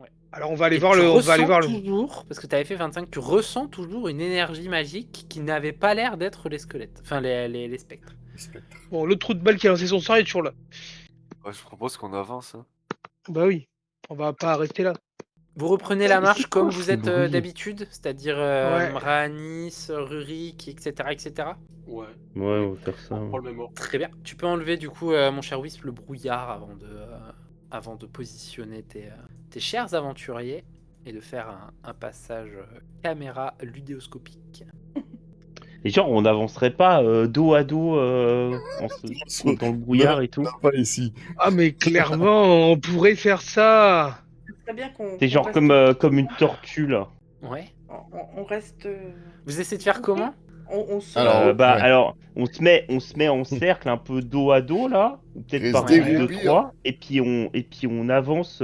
Ouais. Alors on va aller Et voir tu le. On va aller ressens voir le. toujours, parce que tu avais fait 25, tu ressens toujours une énergie magique qui n'avait pas l'air d'être les squelettes, enfin les spectres. Les spectres. Bon, le trou de balle qui a lancé son sort est toujours là. Ouais, je propose qu'on avance. Hein. Bah oui, on va pas rester là. Vous reprenez la Mais marche c'est quoi comme vous ce êtes bruit d'habitude, c'est-à-dire Ouais. Mranis, Rurik, etc., etc. Ouais. Ouais, on va faire ça. On prend le même ordre. Très bien. Tu peux enlever du coup, mon cher Wisp, le brouillard avant de positionner tes chers aventuriers et de faire un passage caméra ludéoscopique. Et genre, on n'avancerait pas dos à dos dans le brouillard et tout. Non, pas ici. Ah mais clairement, on pourrait faire ça. C'est très bien qu'on. C'est qu'on genre reste- comme une tortue là. Ouais. On reste. Vous essayez de faire comment? On se. Alors, ouais. Alors, on se met en cercle un peu dos à dos là, ou peut-être par Restez groupe de groupés, 3, et puis on avance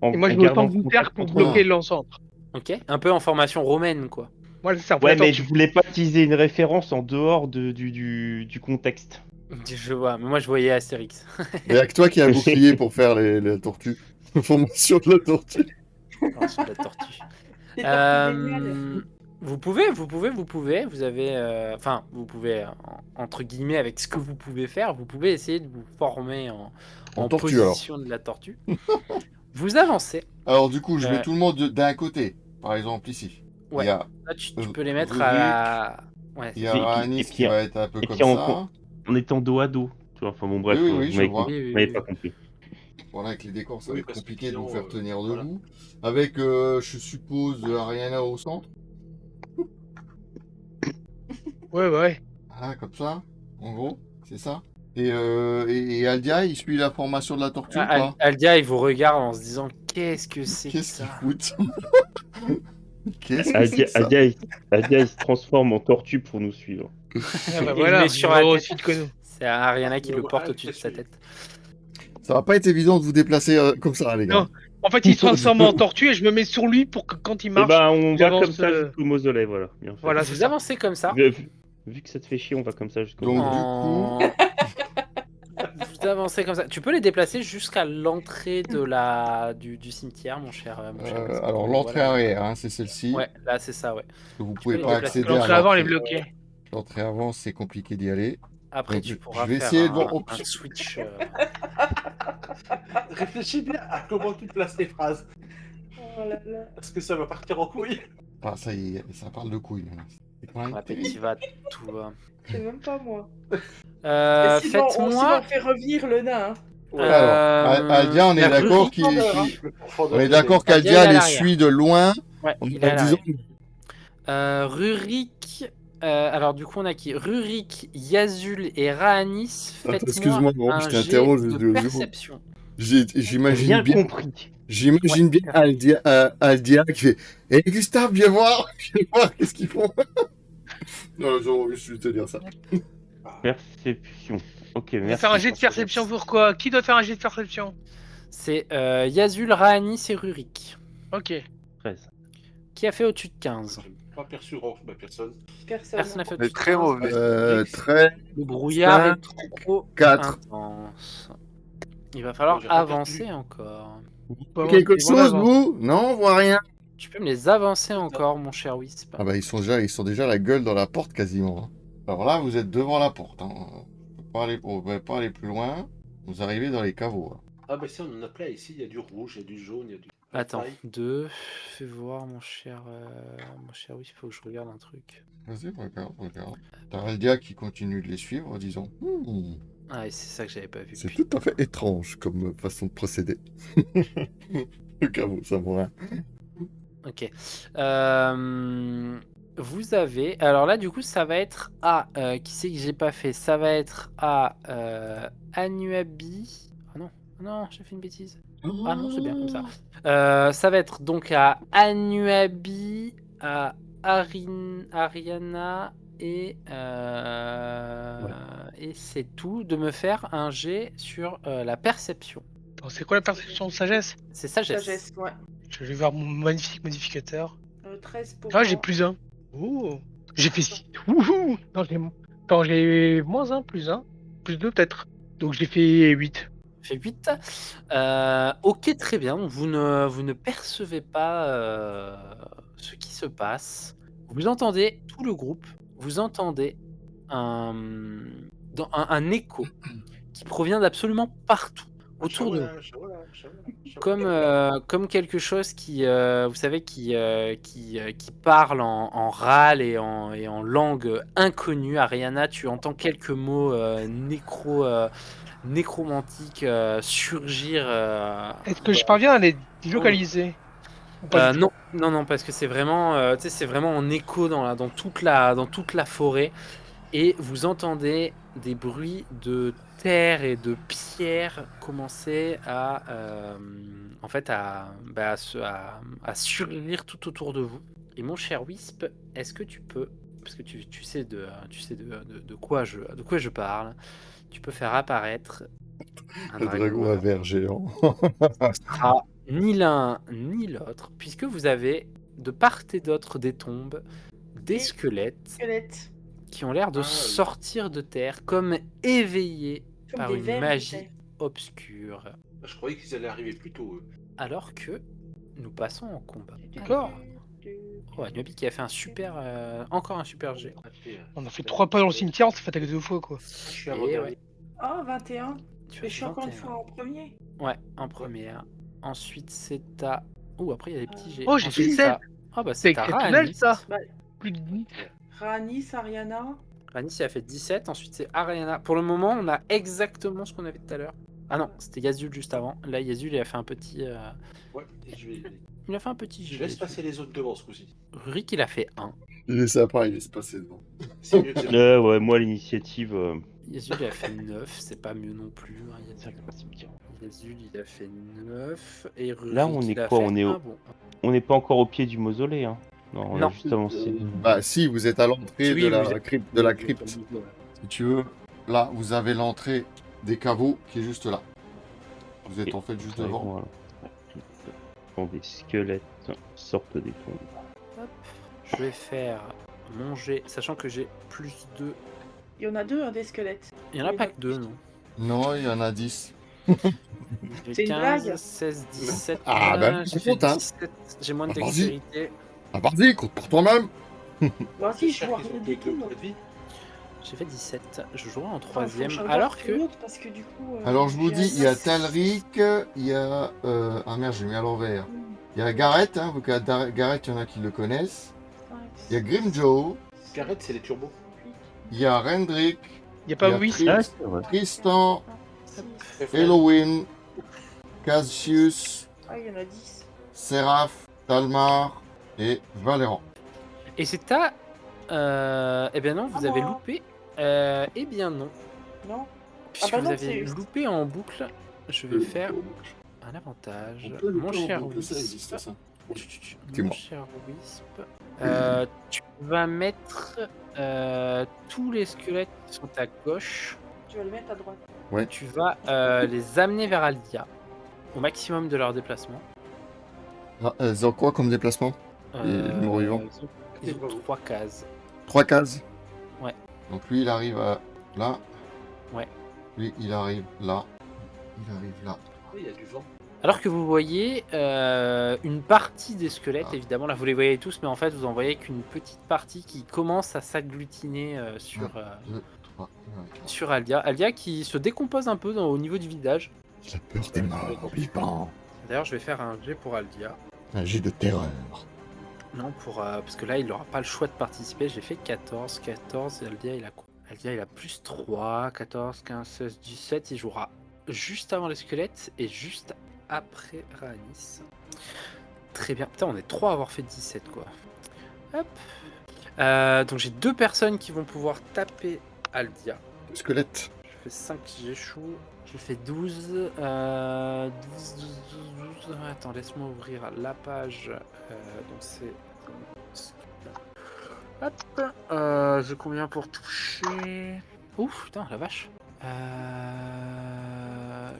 en Et moi je en me gardant tends du contact cercle pour entre bloquer nous. l'encentre. Ok. Un peu en formation romaine, quoi. Moi c'est ça. Ouais, mais je voulais pas utiliser une référence en dehors du contexte. Je vois, mais moi je voyais Astérix. Il n'y a que toi qui as un bouclier pour faire les tortues. Formation de la tortue. Oh, sur la tortue. C'est pas génial. Vous pouvez. Vous avez, enfin, vous pouvez entre guillemets avec ce que vous pouvez faire, vous pouvez essayer de vous former en tortue, position de la tortue. Vous avancez. Alors, du coup, je mets tout le monde d'un côté. Par exemple, ici. Ouais. Il y a, Là, tu peux les mettre Rurik, à la. Ouais. il y a Rhanis qui va être un peu et comme puis ça. en étant dos à dos. Tu vois, enfin bon, bref, Oui, vous je m'avez vois. compris. Oui, Vous m'avez oui. pas compris. Voilà, avec les décors, ça Oui, va être parce que compliqué de vous sinon, faire tenir voilà. debout. Avec, je suppose, Ariana au centre. Ouais. Voilà, comme ça. En gros, c'est ça. Et Aldia, il suit la formation de la tortue ou pas? Aldia, il vous regarde en se disant qu'est-ce que c'est que Qu'est-ce qu'il ça? fout? Qu'est-ce que c'est que ça? Aldia, il se transforme en tortue pour nous suivre. Ah bah Il voilà. met sur la tête. Aussi que nous. C'est Ariana qui le Ouais, porte au-dessus de sa tête. Ça va pas être évident de vous déplacer comme ça, les gars. Non. En fait, il se transforme en tortue et je me mets sur lui pour que quand il Et marche. on il va avance, comme ça jusqu'au mausolée, voilà. Bien fait. Voilà, c'est Vous ça. avancez comme ça. Vu que ça te fait chier, on va comme ça jusqu'au Donc, mausolée. du Vous avancez comme ça. Tu peux les déplacer jusqu'à l'entrée du cimetière, mon cher. alors, l'entrée arrière, hein, c'est celle-ci. Ouais, là c'est ça, ouais. Vous peux pouvez les pas déplacer. accéder à L'entrée avant, elle est l'entrée. bloquée. L'entrée avant, c'est compliqué d'y aller. Après, Donc, tu pourras je vais faire essayer de voir. un switch. Réfléchis bien à comment tu places tes phrases. Oh là là. Parce que ça va partir en couille. Ah, ça y est, ça parle de couilles. Hein. C'est quand même Ouais, terrible. tu vas tout. C'est même pas moi. Et sinon, on Faites-moi. fait revenir le nain. Hein. Alors, Aldia, on est la d'accord Rurik, on est d'accord Aldia, il qu'Aldia est à les l'arrière. suit de loin. Ouais, En il est à disant, l'arrière. Rurik. Alors du coup on a qui? Rurik, Yazul et Raanis. Attends, Faites-moi excuse-moi, bon, un je jet t'interroge, de je- perception. j'imagine Bien bien. compris. J'imagine bien Aldia qui fait hé Gustave, viens voir, qu'est-ce qu'ils font. Non, j'aurais juste te dire ça. Perception. Ok, On va merci. faire un jet de perception pour quoi? Qui doit faire un jet de perception? C'est Yazul, Raanis et Rurik. Ok. 13. Qui a fait au-dessus de 15? J'ai pas perçu personne. Personne. Personne n'a fait Mais au-dessus de très 15. mauvais. Très Le brouillard Cinq, est trop 4. intense. Il va falloir J'ai pas avancer encore. Quelque C'est bon, chose, avance. vous? Non, on voit rien. Tu peux me les avancer encore, mon cher Wisp. Ah bah ils sont déjà la gueule dans la porte quasiment. Hein. Alors là, vous êtes devant la porte. Hein. On peut pas aller plus loin. Vous arrivez dans les caveaux. Hein. Ah bah si, on en a plein ici. Il y a du rouge, il y a du jaune, il y a du... Attends, pareil. 2. Fais voir, mon cher Wisp, il faut que je regarde un truc. Vas-y, regarde. T'as Aldia qui continue de les suivre en disant Ah, et c'est ça que j'avais pas vu. c'est tout à fait étrange comme façon de procéder. Le caveau, ça vaut rien. Ok. Vous avez. Alors là, du coup, ça va être à. Qui c'est que j'ai pas fait? Ça va être à Anuabi. Ah non, non, j'ai fait une bêtise. Ah non, c'est bien comme ça. Ça va être donc à Anuabi, à Ariana et c'est tout de me faire un jet sur la perception. Attends, c'est quoi la perception de sagesse? C'est sagesse. Sagesse, ouais. Je vais voir mon magnifique modificateur. 13 pour. Ah, j'ai plus 1. Ouh. J'ai fait 6. Ouh. Non, j'ai moins 1, plus 1. Plus 2 peut-être. Donc j'ai fait 8. fait 8. Ok, très bien. Donc vous ne percevez pas ce qui se passe. Vous entendez, tout le groupe, vous entendez un, un écho qui provient d'absolument partout autour de vous. Comme quelque chose qui, vous savez, qui parle en râle et en langue inconnue. Ariana, tu entends quelques mots nécromantiques surgir. Est-ce que je parviens à les localiser ou pas du tout? Non, non, non, parce que c'est vraiment, tu sais, c'est vraiment en écho dans toute la forêt. Et vous entendez des bruits de terre et de pierre commencer en fait, à surgir tout autour de vous. Et mon cher Wisp, est-ce que tu peux, parce que tu sais de quoi je parle, tu peux faire apparaître un Le dragon à dragon. verre géant. Ce sera ni l'un ni l'autre, puisque vous avez de part et d'autre des tombes, des Et- squelettes Squelette. qui ont l'air de Ah, oui. sortir de terre, comme éveillés Comme par des une vers de magie terre. obscure. Je croyais qu'ils allaient arriver plus tôt, eux. Alors que nous passons en combat. D'accord. Oh, Agnobi qui a fait encore un super jet. On a fait 3 pas dans le cimetière, on s'est fait attaquer 2 fois quoi. Je suis Et avant-dernier. Oh, 21. Tu Mais as je suis encore une 21. fois en premier. Ouais, en première. Ensuite, c'est à. Oh, après, il y a des petits jets. Oh, j'ai Ensuite, fait c'est 7. à- Ah, bah, C'est c'est à exceptionnel Raanis. ça. Bah, Plus de 10. Rani, Ariana. Raanis, il a fait 17. Ensuite, c'est Ariana. Pour le moment, on a exactement ce qu'on avait tout à l'heure. Ah non, c'était Yazul juste avant. Là, Yazul, il a fait un petit. Ouais, Il a fait un petit je jet. laisse passer les autres devant ce coup-ci. Rurik, il a fait 1. Il est sympa, il laisse passer devant. C'est mieux que c'est Ouais, moi, l'initiative. Yazul, il a fait 9. C'est pas mieux non plus. Hein, C'est vrai que c'est pas cimetière. Yazul, il a fait 9. Et Rurik, Là, on est il a quoi fait On est au- un bon. On n'est pas encore au pied du mausolée. Hein. Non, on Non. a juste avancé. Bah si, vous êtes à l'entrée Oui, de vous la êtes- crypte. Si tu veux, là, vous avez l'entrée des caveaux qui est juste là. Vous êtes Ok. en fait juste Ouais, devant. voilà. Quand des squelettes sortent des tombes. Hop. Je vais faire mon jet, sachant que j'ai plus 2. Il y en a deux, hein, des squelettes. Il y en a Oui, pas donc, que 2, non. Non, il y en a 10. J'ai C'est une 15, blague. 16, 17. Ah, ben, j'ai on fait compte, hein. 17. J'ai moins de Ah, vas-y. dextérité. Ah, vas-y, compte pour toi-même. Vas-y, je cher vois qu'ils rien ont du que tout. deux points de vie. J'ai fait 17. Je jouerai en Attends, faut troisième. je regarde Alors sur que. l'autre, parce que du coup. Alors je vous j'ai dis, un il y a 9. Talric, il y a... Ah merde, j'ai mis à l'envers. Hmm, Il y a Gareth, hein, vu qu'à Gareth, il y en a qui le connaissent. Il y a Grimjoe, Gareth, c'est les turbos. il y a Rendrick, Y a pas il y a Whis. Ah, c'est vrai. Tristan, Très fort. Elowen, Cassius, Ah, il y en a 10. Seraph, Talmar et Valérant. Et c'est à. Eh bien non, vous Ah, avez moi. loupé. Eh bien non. Non. Puisque bah vous non, avez c'est juste. loupé en boucle, je vais faire un avantage. Mon cher Wisp. ça. Mon Dis-moi. cher Wisp. Tu vas mettre tous les squelettes qui sont à gauche. Tu vas le mettre à droite. Tu vas les amener vers Aldia au maximum de leur déplacement. Ah, ils ont quoi comme déplacement? Les morts-vivants. Ils ont 3 cases. 3 cases. Ouais. Donc lui, il arrive à là. Ouais. Lui, il arrive là. Il arrive là. Oui, il y a du vent. Alors que vous voyez une partie des squelettes, évidemment, là vous les voyez tous, mais en fait vous en voyez qu'une petite partie qui commence à s'agglutiner sur 2, 3, sur Aldia. Aldia qui se décompose un peu au niveau du visage. la peur des morts vivants. D'ailleurs, je vais faire un jet pour Aldia. Un jet de terreur. Non, parce que là, il n'aura pas le choix de participer. J'ai fait 14. 14, Aldia, il a quoi? Aldia, il a plus 3. 14, 15, 16, 17. Il jouera juste avant les squelettes et juste après Raanis. Très bien. Putain, on est 3 à avoir fait 17, quoi. Hop. Donc, j'ai 2 personnes qui vont pouvoir taper Aldia. Squelette. Je fais 5, j'échoue. Je fais 12. 12. Attends, laisse-moi ouvrir la page. Donc c'est. Hop. J'ai combien pour toucher? Ouf, putain, la vache.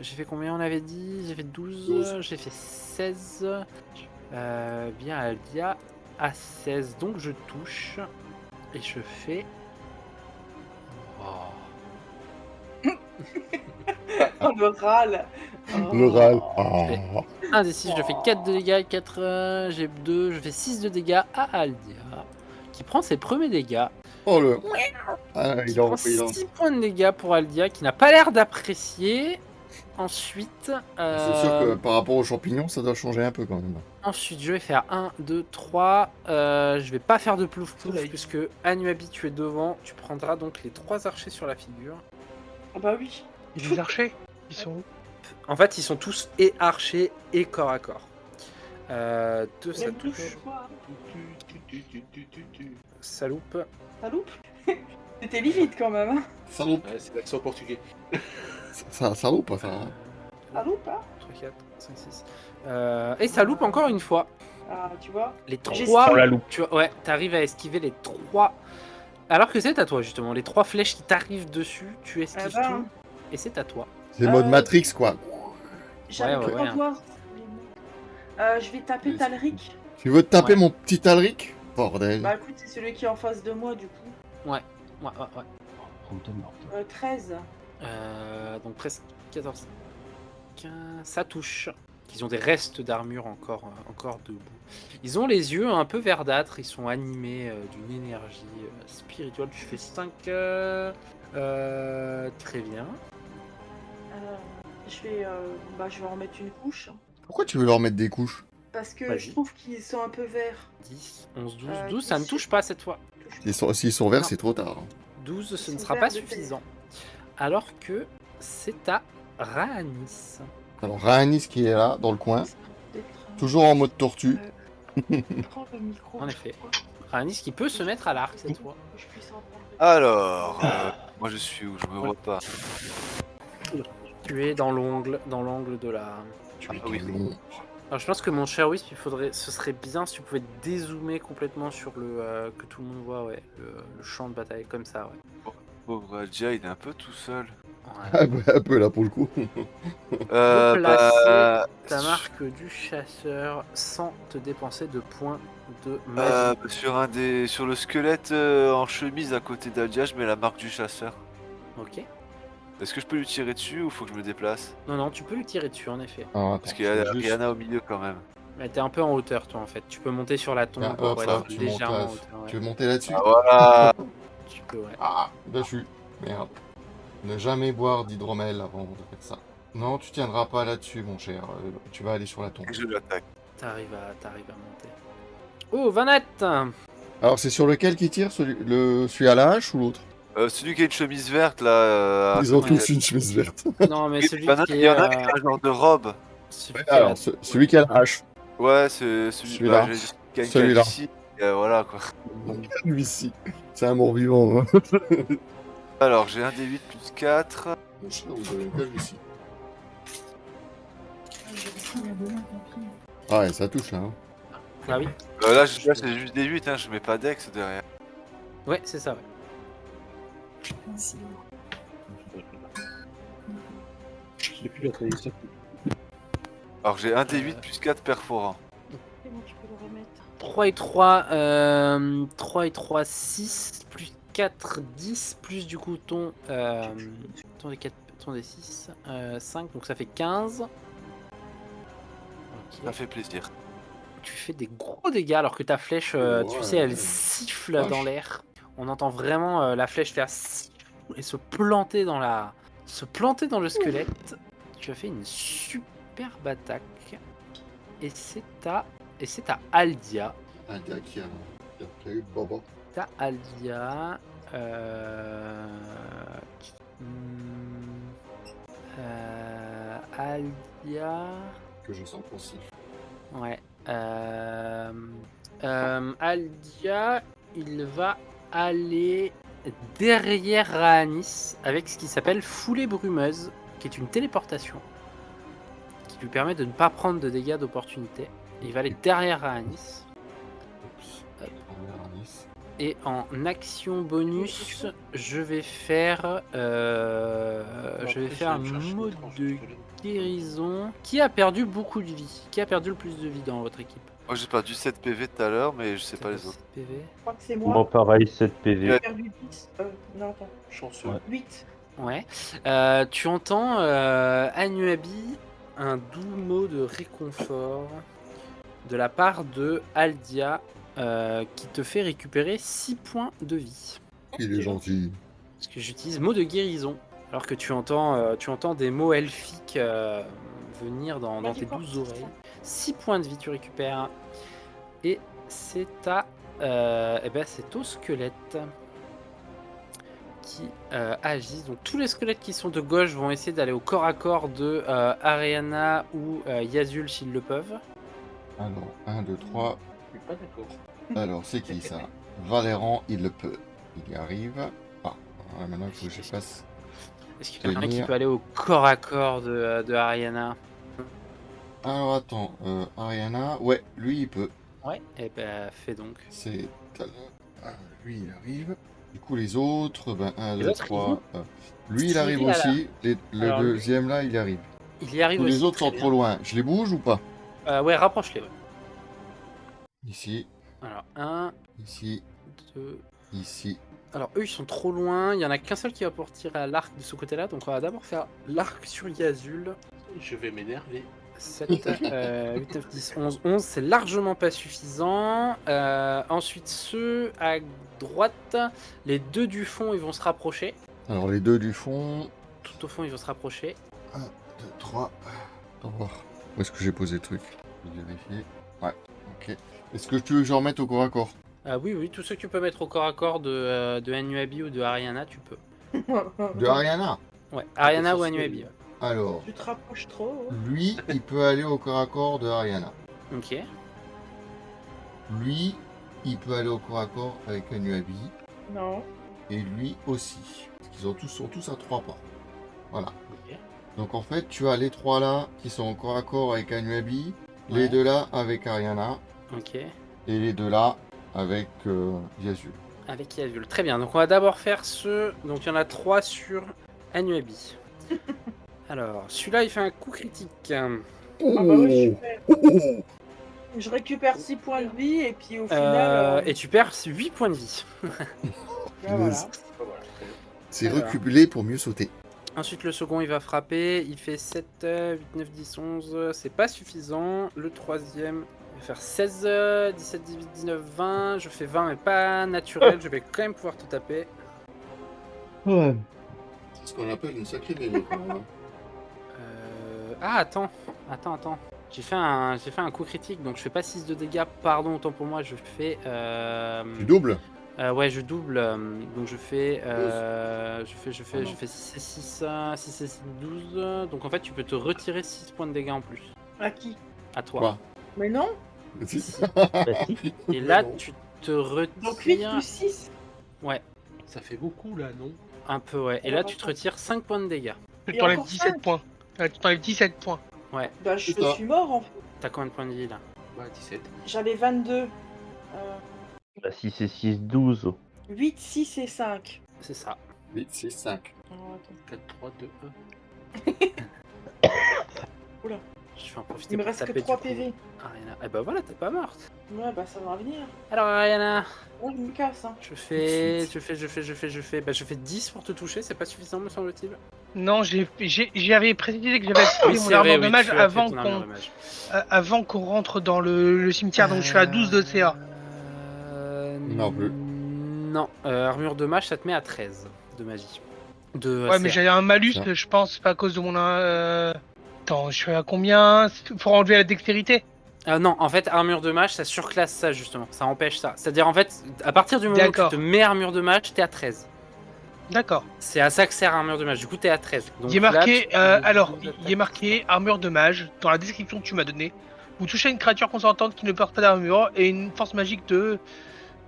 J'ai fait combien on avait dit? J'ai fait 12. J'ai fait 16. Bien, Aldia à 16. Donc je touche. Et je fais. Oh. Oh, le râle. Oh. Le râle. fais- Ah. 1 des 6, je fais 4 de dégâts, 4, j'ai 2, je fais 6 de dégâts à Aldia, qui prend ses premiers dégâts. Oh le. Ah, Qui il en prend il en- 6 points de dégâts pour Aldia, qui n'a pas l'air d'apprécier. Ensuite, C'est sûr que par rapport aux champignons, ça doit changer un peu quand même. ensuite, je vais faire 1, 2, 3. Je vais pas faire de plouf plouf, puisque Anuabi, tu es devant. Tu prendras donc les 3 archers sur la figure. Ah bah oui. Et les archers, ils sont où? En fait, ils sont tous et archers et corps à corps. 2, ça Même touche. touche. Ça loupe. Ça loupe. C'était limite quand même. Hein. Salope. Ouais, c'est l'accent portugais. Ça loupe, ça. Hein. Ça loupe, hein. 3, 4, 5, 6. Et ça loupe encore une fois. Ah, tu vois. Les J'ai 3. Oh la loupe. Tu vois, ouais, t'arrives à esquiver les 3. Alors que c'est à toi, justement. Les 3 flèches qui t'arrivent dessus, tu esquives Ah bah. tout. Et c'est à toi. C'est mode Matrix, quoi. J'arrive ouais, pas ouais. à voir. Je vais taper Talric. Tu veux te taper Ouais. mon petit Alric? Bordel. Bah écoute, c'est celui qui est en face de moi du coup. Ouais. 13. Donc presque 14. 15. Ça touche. Ils ont des restes d'armure encore debout. Ils ont les yeux un peu verdâtres. Ils sont animés d'une énergie spirituelle. Tu fais 5. Très bien. Je vais en mettre une couche. Pourquoi tu veux leur mettre des couches? Parce que Vas-y. je trouve qu'ils sont un peu verts. 10, 11, 12. 12, 12, ça ne touche pas cette fois. S'ils sont verts, Non. c'est trop tard. 12, ce Ils ne sont sera verts pas de terre. suffisant. Alors que c'est à Raanis. Alors, Rhaenys qui est là, dans le coin, toujours en mode tortue. Prends le micro. En effet. Raanis qui peut se mettre à l'arc cette fois. Que je puisse en prendre. Alors, moi je suis où? Je me vois pas. Tu es dans l'angle de la. Ah oui. Alors je pense que mon cher Wisp, ce serait bien si tu pouvais dézoomer complètement sur le que tout le monde voit, ouais, le champ de bataille comme ça, ouais. Pauvre Adja, il est un peu tout seul. Ouais. Un peu là pour le coup. Replacer ta marque du chasseur sans te dépenser de points de magie. sur le squelette en chemise à côté d'Adja, je mets la marque du chasseur. Ok. Est-ce que je peux lui tirer dessus ou faut que je me déplace? Non, tu peux lui tirer dessus en effet. Parce qu'il y a Rihanna au milieu quand même. Mais t'es un peu en hauteur toi en fait. Tu peux monter sur la tombe Ah, pour hop, là, être tu légèrement en montes là. hauteur. Tu Ouais. veux monter là-dessus? Ah voilà. Tu peux, ouais. Ah, dessus. Merde. Ne jamais boire d'hydromel avant de faire ça. Non, tu tiendras pas là-dessus, mon cher. Tu vas aller sur la tombe. Et je l'attaque. T'arrives à monter. Oh, Vanette. Alors, c'est sur lequel qui tire? Celui à la hache ou l'autre? Celui qui a une chemise verte là. Ils ont ouais. tous une chemise verte. Non, mais celui Il qui y est. en a un qui a un genre de robe. Celui qui est Alors, celui qui a la hache. Ouais, c'est Celui-là. j'allais dire qui a une Celui-là. calvitie, voilà quoi. Lui ici. C'est un mort-vivant. Hein. Alors j'ai un D8 plus 4. Vous avez une calvitie. Ah ouais, ça touche là. Hein. Ah oui. Là c'est juste des 8, hein, je mets pas d'ex derrière. Ouais, c'est ça, ouais. Alors j'ai un D8 plus 4 perforants. C'est bon, tu peux le remettre. 3 et 3, 6, plus 4, 10, plus du coup ton des 6, 5, donc ça fait 15. Ok. Ça fait plaisir. Tu fais des gros dégâts alors que ta flèche, tu sais, elle siffle dans l'air. On entend vraiment la flèche faire et se planter dans le squelette. Tu as fait une superbe attaque. Et c'est à Aldia. Un gars qui a eu Bobo. T'as Aldia. Aldia. Que je sens pensif. Ouais. Aldia, il va aller derrière Raanis avec ce qui s'appelle Foulée Brumeuse, qui est une téléportation qui lui permet de ne pas prendre de dégâts d'opportunité. Il va aller derrière Raanis. Et en action bonus, je vais faire un mode de guérison. Qui a perdu beaucoup de vie? Qui a perdu le plus de vie dans votre équipe? Moi j'ai perdu 7 PV tout à l'heure, mais je sais pas les autres. PV. Je crois que c'est Moi, moi. pareil, 7 PV. J'ai perdu 10. Non, attends. Chanceux. Ouais. 8. Ouais. Tu entends Anuabi un doux mot de réconfort de la part de Aldia qui te fait récupérer 6 points de vie. Il est gentil. Parce que j'utilise mot de guérison. Alors que tu entends des mots elfiques venir dans tes douces oreilles. 6 points de vie tu récupères. Et c'est c'est au squelette qui agissent. Donc tous les squelettes qui sont de gauche vont essayer d'aller au corps à corps de Ariana ou Yazul s'ils le peuvent. Alors, 1, 2, 3. Je suis pas d'accord. Alors, c'est qui ça? Valérand, il le peut. Il y arrive. Ah, voilà, maintenant il faut que je fasse. Est-ce qu'il y en a un qui peut aller au corps à corps de Ariana? Alors, attends. Ariana, ouais, lui il peut. Ouais. Et fais donc. C'est. Lui il arrive. Du coup, les autres, 1, Les 2, autres, 3. Lui il Cyril, arrive aussi. Le Alors, lui- deuxième là, il arrive. Il y arrive Tous aussi. les autres très sont bien. trop loin. Je les bouge ou pas? Ouais, rapproche-les. Ouais. Ici, Alors, 1, ici, 2. ici. Alors, eux, ils sont trop loin. Il y en a qu'un seul qui va pouvoir tirer à l'arc de ce côté-là. Donc, on va d'abord faire l'arc sur Yazul. Je vais m'énerver. 7, 8, 9, 10, 11, 11. C'est largement pas suffisant. Ensuite, ceux à droite, les deux du fond, ils vont se rapprocher. Alors, les deux du fond. Tout au fond, ils vont se rapprocher. 1, 2, 3. Au revoir. Où est-ce que j'ai posé le truc? Je vais vérifier. Ouais, ok. Est-ce que tu veux que je remette au corps à corps? Oui, tous ceux que tu peux mettre au corps à corps de Anuabi ou de Ariana, tu peux. De Ariana? Ouais, Ariana ça, ou c'est- Anuabi. Ouais. Alors, Tu te rapproches trop. hein. lui, il peut aller au corps à corps de Ariana. Ok. Lui, il peut aller au corps à corps avec Anuabi. Non. Et lui aussi. Parce qu'ils sont tous à 3 pas. Voilà. Ok. Donc en fait, tu as les 3 là qui sont au corps à corps avec Anuabi. Ouais. Les 2 là avec Ariana. Ok. Et les 2 là avec Yazul. Avec Yazul. Très bien. Donc on va d'abord faire ceux. Donc il y en a 3 sur Anuabi. Alors, celui-là, il fait un coup critique. Ah bah ouais, super. Je récupère 6 points de vie et puis au final. Et tu perds 8 points de vie. Là, voilà. Voilà. C'est Alors. reculer pour mieux sauter. Ensuite, le second, il va frapper. Il fait 7, 8, 9, 10, 11. C'est pas suffisant. Le troisième, il va faire 16, 17, 18, 19, 20. Je fais 20, mais pas naturel. Je vais quand même pouvoir te taper. Ouais. C'est ce qu'on appelle une sacrée mêlée quand même. Ah, attends. J'ai fait un coup critique, donc je fais pas 6 de dégâts. Pardon, autant pour moi. Je fais. Tu doubles? Ouais, je double. Donc je fais. Je fais 6 et 6, 6 et 6, 12. Donc en fait, tu peux te retirer 6 points de dégâts en plus. À qui? À toi. Quoi? Mais non. Bah, si. Et là, Non. tu te retires. Donc 8 plus 6. Ouais, Ça fait beaucoup là, non? un peu, ouais. Et là, tu te retires 5 points de dégâts. Tu Et t'enlèves encore 17 cinq. points. Tu t'enlèves 17 points. Bah je C'est ça. suis mort en fait. T'as combien de points de vie là? Ouais, 17. J'avais 22. Bah, 6 et 6, 12. 8, 6 et 5. C'est ça. 8, 6, 5. Alors, attends. 4, 3, 2, 1. Je vais en profiter Il me pour reste que taper 3 du coup. PV. Ariana. Eh bah voilà, t'es pas morte. Ouais, bah ça va revenir. Alors Ariana, Moi je me casse. Hein. je fais 10 pour te toucher, c'est pas suffisant me semble-t-il. Non, j'avais précisé que j'avais activé mon c'est armure vrai, de mage tu as fait avant ton armure qu'on de mage. avant qu'on rentre dans le cimetière, donc je suis à 12 de CA. Non plus. Non, armure de mage, ça te met à 13 de magie. Ouais, mais CA. j'avais un malus, Ça. je pense, pas à cause de mon. Attends, je suis à combien? Faut enlever la dextérité? Non, en fait, armure de mage, ça surclasse ça justement, ça empêche ça. C'est-à-dire en fait, à partir du moment où tu D'accord. te mets armure de mage, t'es à 13. D'accord. C'est à ça que sert armure de mage, du coup t'es à 13. Donc Il est marqué, là, tu- alors, il est marqué armure de mage dans la description que tu m'as donnée. Vous touchez une créature consentante qui ne porte pas d'armure et une force magique de.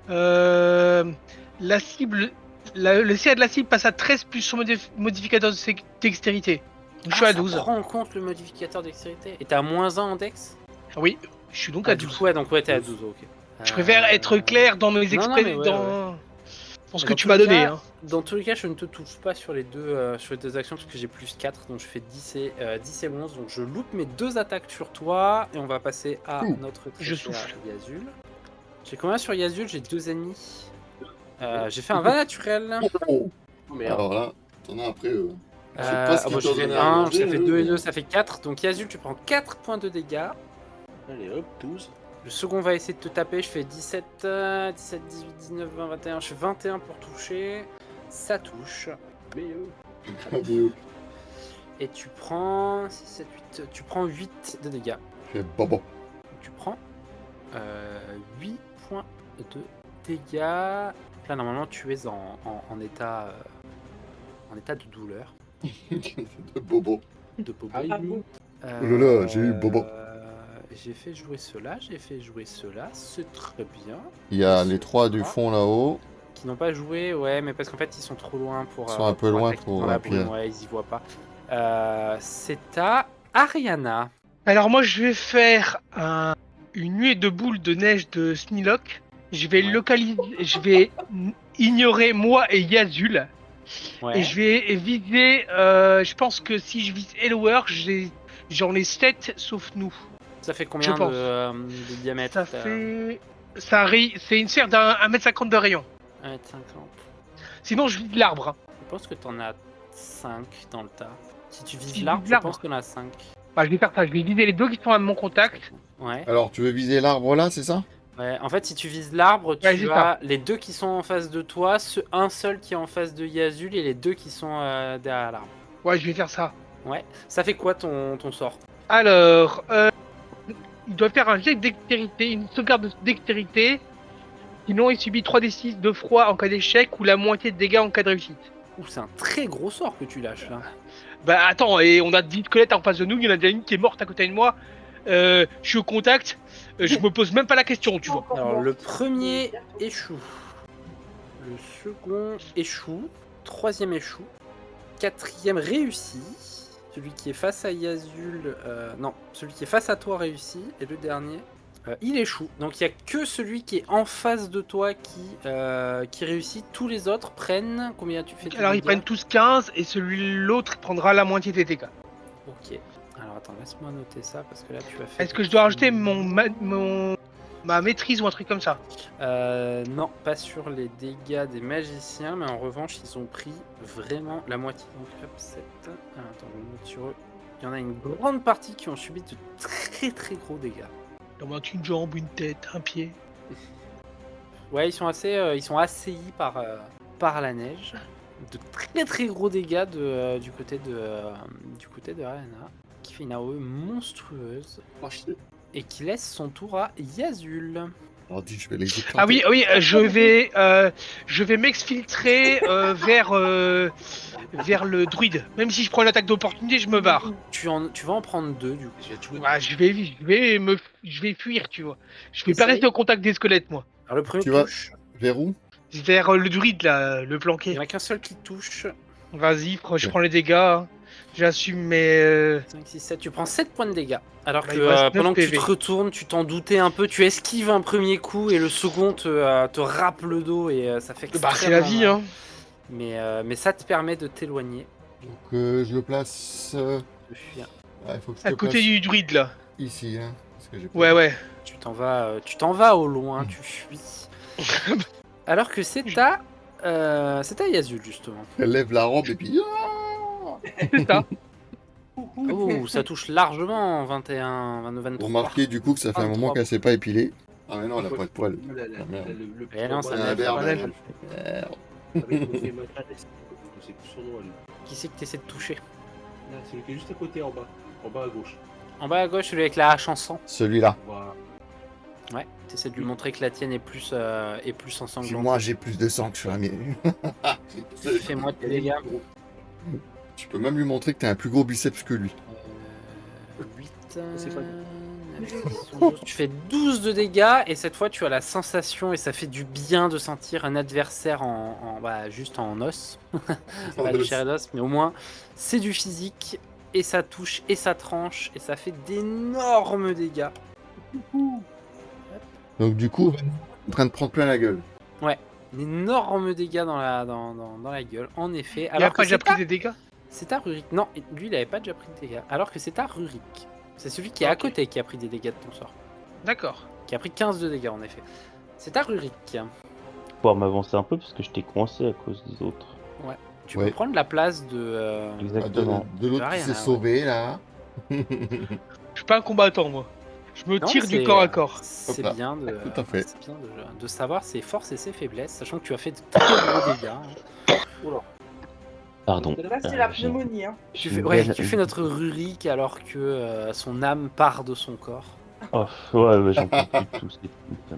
La cible. Le CA de la cible passe à 13 plus son modificateur de dextérité. Donc je suis à 12. Ça prend en compte le modificateur dextérité. Et t'es à moins 1 en dex? Oui, je suis donc à Du 12. coup, ouais, donc ouais, t'es à 12, ok. Je préfère être clair dans mes non, non, expressions, mais ouais, dans ce Mais que dans tu tous m'as les donné. cas, Hein. Dans tous les cas, je ne te touche pas sur les deux actions parce que j'ai plus 4, donc je fais 10 et 11. Donc je loupe mes 2 attaques sur toi et on va passer à Ouh. notre très Je cher souffle. Yazul. J'ai combien sur Yazul? J'ai 2 ennemis. J'ai fait un 20 naturel. Oh merde. Alors là, T'en as après eux. Je sais Ah pas ce bah, qu'ils je t'ont fais donné à 1, manger, ça fait eux, 2 et mais- 2, ça fait 4. Donc Yazul, tu prends 4 points de dégâts. Allez hop, 12. Le second va essayer de te taper. Je fais 17, 17, 18, 19, 20, 21. Je fais 21 pour toucher. Ça touche. Mais Et tu prends 6, 7, 8. Tu prends 8 de dégâts. Je fais bobo. Donc, tu prends 8 points de dégâts. Là, normalement, tu es en état de douleur. De bobo. De bobo. Ah, bon. Oh là là, j'ai eu bobo. J'ai fait jouer cela, c'est très bien. Il y a Ils les sont 3 du trois. fond là-haut. Qui n'ont pas joué, ouais, mais parce qu'en fait ils sont trop loin pour. Ils sont un peu loin attaquer pour dans la appuyer. brume, ouais, ils y voient pas. C'est à Ariana. Alors moi je vais faire une nuée de boules de neige de Snillock. Je vais Ouais. localiser, je vais ignorer moi et Yazul. Ouais. Et je vais viser, je pense que si je vise Elwer, j'en ai 7 sauf nous. Ça fait combien pense. de diamètre Ça fait... C'est une sphère d'un 1m50 de rayon. 1m50. Sinon je vise l'arbre. Hein. Je pense que t'en as 5 dans le tas. Si tu vises Si je l'arbre, vise je l'arbre. pense qu'on a 5. Bah, je vais faire ça, je vais viser les deux qui sont à mon contact. Ouais. Alors, tu veux viser l'arbre là, c'est ça? Ouais. En fait, si tu vises l'arbre, tu Ouais, c'est as les deux qui sont en face de toi, un seul qui est en face de Yazul et les deux qui sont derrière l'arbre. Ouais, je vais faire ça. Ouais. Ça fait quoi ton sort? Alors, il doit faire un jet de dextérité, une sauvegarde de dextérité. Sinon, il subit 3d6 de froid en cas d'échec ou la moitié de dégâts en cas de réussite. Ouh, c'est un très gros sort que tu lâches là. Bah attends, et on a 10 squelettes en face de nous, il y en a déjà une qui est morte à côté de moi. Je suis au contact, je me pose même pas la question, tu vois. Alors le premier échoue. Le second échoue. Troisième échoue. Quatrième réussit. Celui qui est face à Yazul... non, celui qui est face à toi réussit. Et le dernier, il échoue. Donc il n'y a que celui qui est en face de toi qui réussit. Tous les autres prennent... Combien tu fais de Alors ils dégâts prennent tous 15 et l'autre prendra la moitié des dégâts. Ok. Alors attends, laisse-moi noter ça parce que là tu vas faire... Est-ce que je dois rajouter ma maîtrise ou un truc comme ça? Non, pas sur les dégâts des magiciens, mais en revanche, ils ont pris vraiment la moitié. Donc, hop, 7. Ah, attends, je note sur eux. Il y en a une grande partie qui ont subi de très très gros dégâts. Il manque une jambe, une tête, un pied. Ouais, ils sont assaillis par la neige. De très très gros dégâts du côté de Arena, qui fait une AOE monstrueuse Oh, chier. et qui laisse son tour à Yazul. Alors, dis, je vais les éclater. Ah oui, je vais m'exfiltrer vers le druide. Même si je prends l'attaque d'opportunité, je me barre. Tu vas en prendre 2 du coup. J'ai tout. Bah, je vais fuir, tu vois. Je vais pas Essaye. rester au contact des squelettes, moi. Alors le premier Tu vas- touche. Vers où? Vers le druide, là, le Il planqué. n'y en a qu'un seul qui touche. Vas-y, je prends les dégâts. Hein. J'assume mes... 5, 6, 7. Tu prends 7 points de dégâts. Alors Bah, que il me reste 9 pendant que tu PV. te retournes, tu t'en doutais un peu. Tu esquives un premier coup et le second te râpe le dos et ça fait Bah, c'est la extrêmement vie, mal. hein. Mais ça te permet de t'éloigner. Donc, je le place. De fuir. Ah, il faut que je À te côté place du druide, là. ici. Hein, parce que j'ai pas- Ouais, ouais. Tu t'en vas au loin, tu fuis. Alors que c'est à Yazul justement. Elle lève la robe et puis. C'est ça. Oh, ça touche largement 21, 22, 23. Remarquez du coup que ça fait un 23. moment qu'elle s'est pas épilée. Ah, mais non, elle a pas de poils. Ah, merde. Le Eh non, ça C'est un lève. berbe. lève. Avec le fait matin, c'est plus son nom à lui. Qui c'est que tu essaies de toucher? Là, celui qui est juste à côté en bas à gauche. En bas à gauche, celui avec la hache en sang. Celui-là. Voilà. Ouais, tu essaies de lui montrer que la tienne est plus Puis ensanglantée. moi, j'ai plus de sang que sur la mienne. Fais-moi tes dégâts. Tu peux même lui montrer que t'as un plus gros biceps que lui. 8. C'est pas 12. Tu fais 12 de dégâts et cette fois tu as la sensation et ça fait du bien de sentir un adversaire juste en os. C'est pas du chair et d'os, mais au moins c'est du physique et ça touche et ça tranche et ça fait d'énormes dégâts. Donc du coup, on est en train de prendre plein la gueule. D'énormes dégâts dans la gueule, en effet. Il a pas déjà pris des dégâts? C'est à Rurik. Non, lui il avait pas déjà pris de dégâts. Alors que c'est à Rurik. C'est celui qui est à côté qui a pris des dégâts de ton sort. D'accord. Qui a pris 15 de dégâts en effet. C'est à Rurik. Pouvoir m'avancer un peu parce que je t'ai coincé à cause des autres. Tu Ouais. peux prendre la place de... Ah, Exactement. de l'autre qui Rien, s'est ouais. sauvé, là. Je suis pas un combattant, moi. Je me Non, tire du c'est, corps à corps. C'est Hop là. bien, de, Tout à fait. c'est bien de savoir ses forces et ses faiblesses, sachant que tu as fait de très gros dégâts. Hein. Pardon. Là, c'est la j'ai- pneumonie. Hein. j'ai Tu fais, une ouais, belle- tu fais notre Rurik alors que son âme part de son corps. Oh, ouais, j'en peux plus de tous ces trucs, ça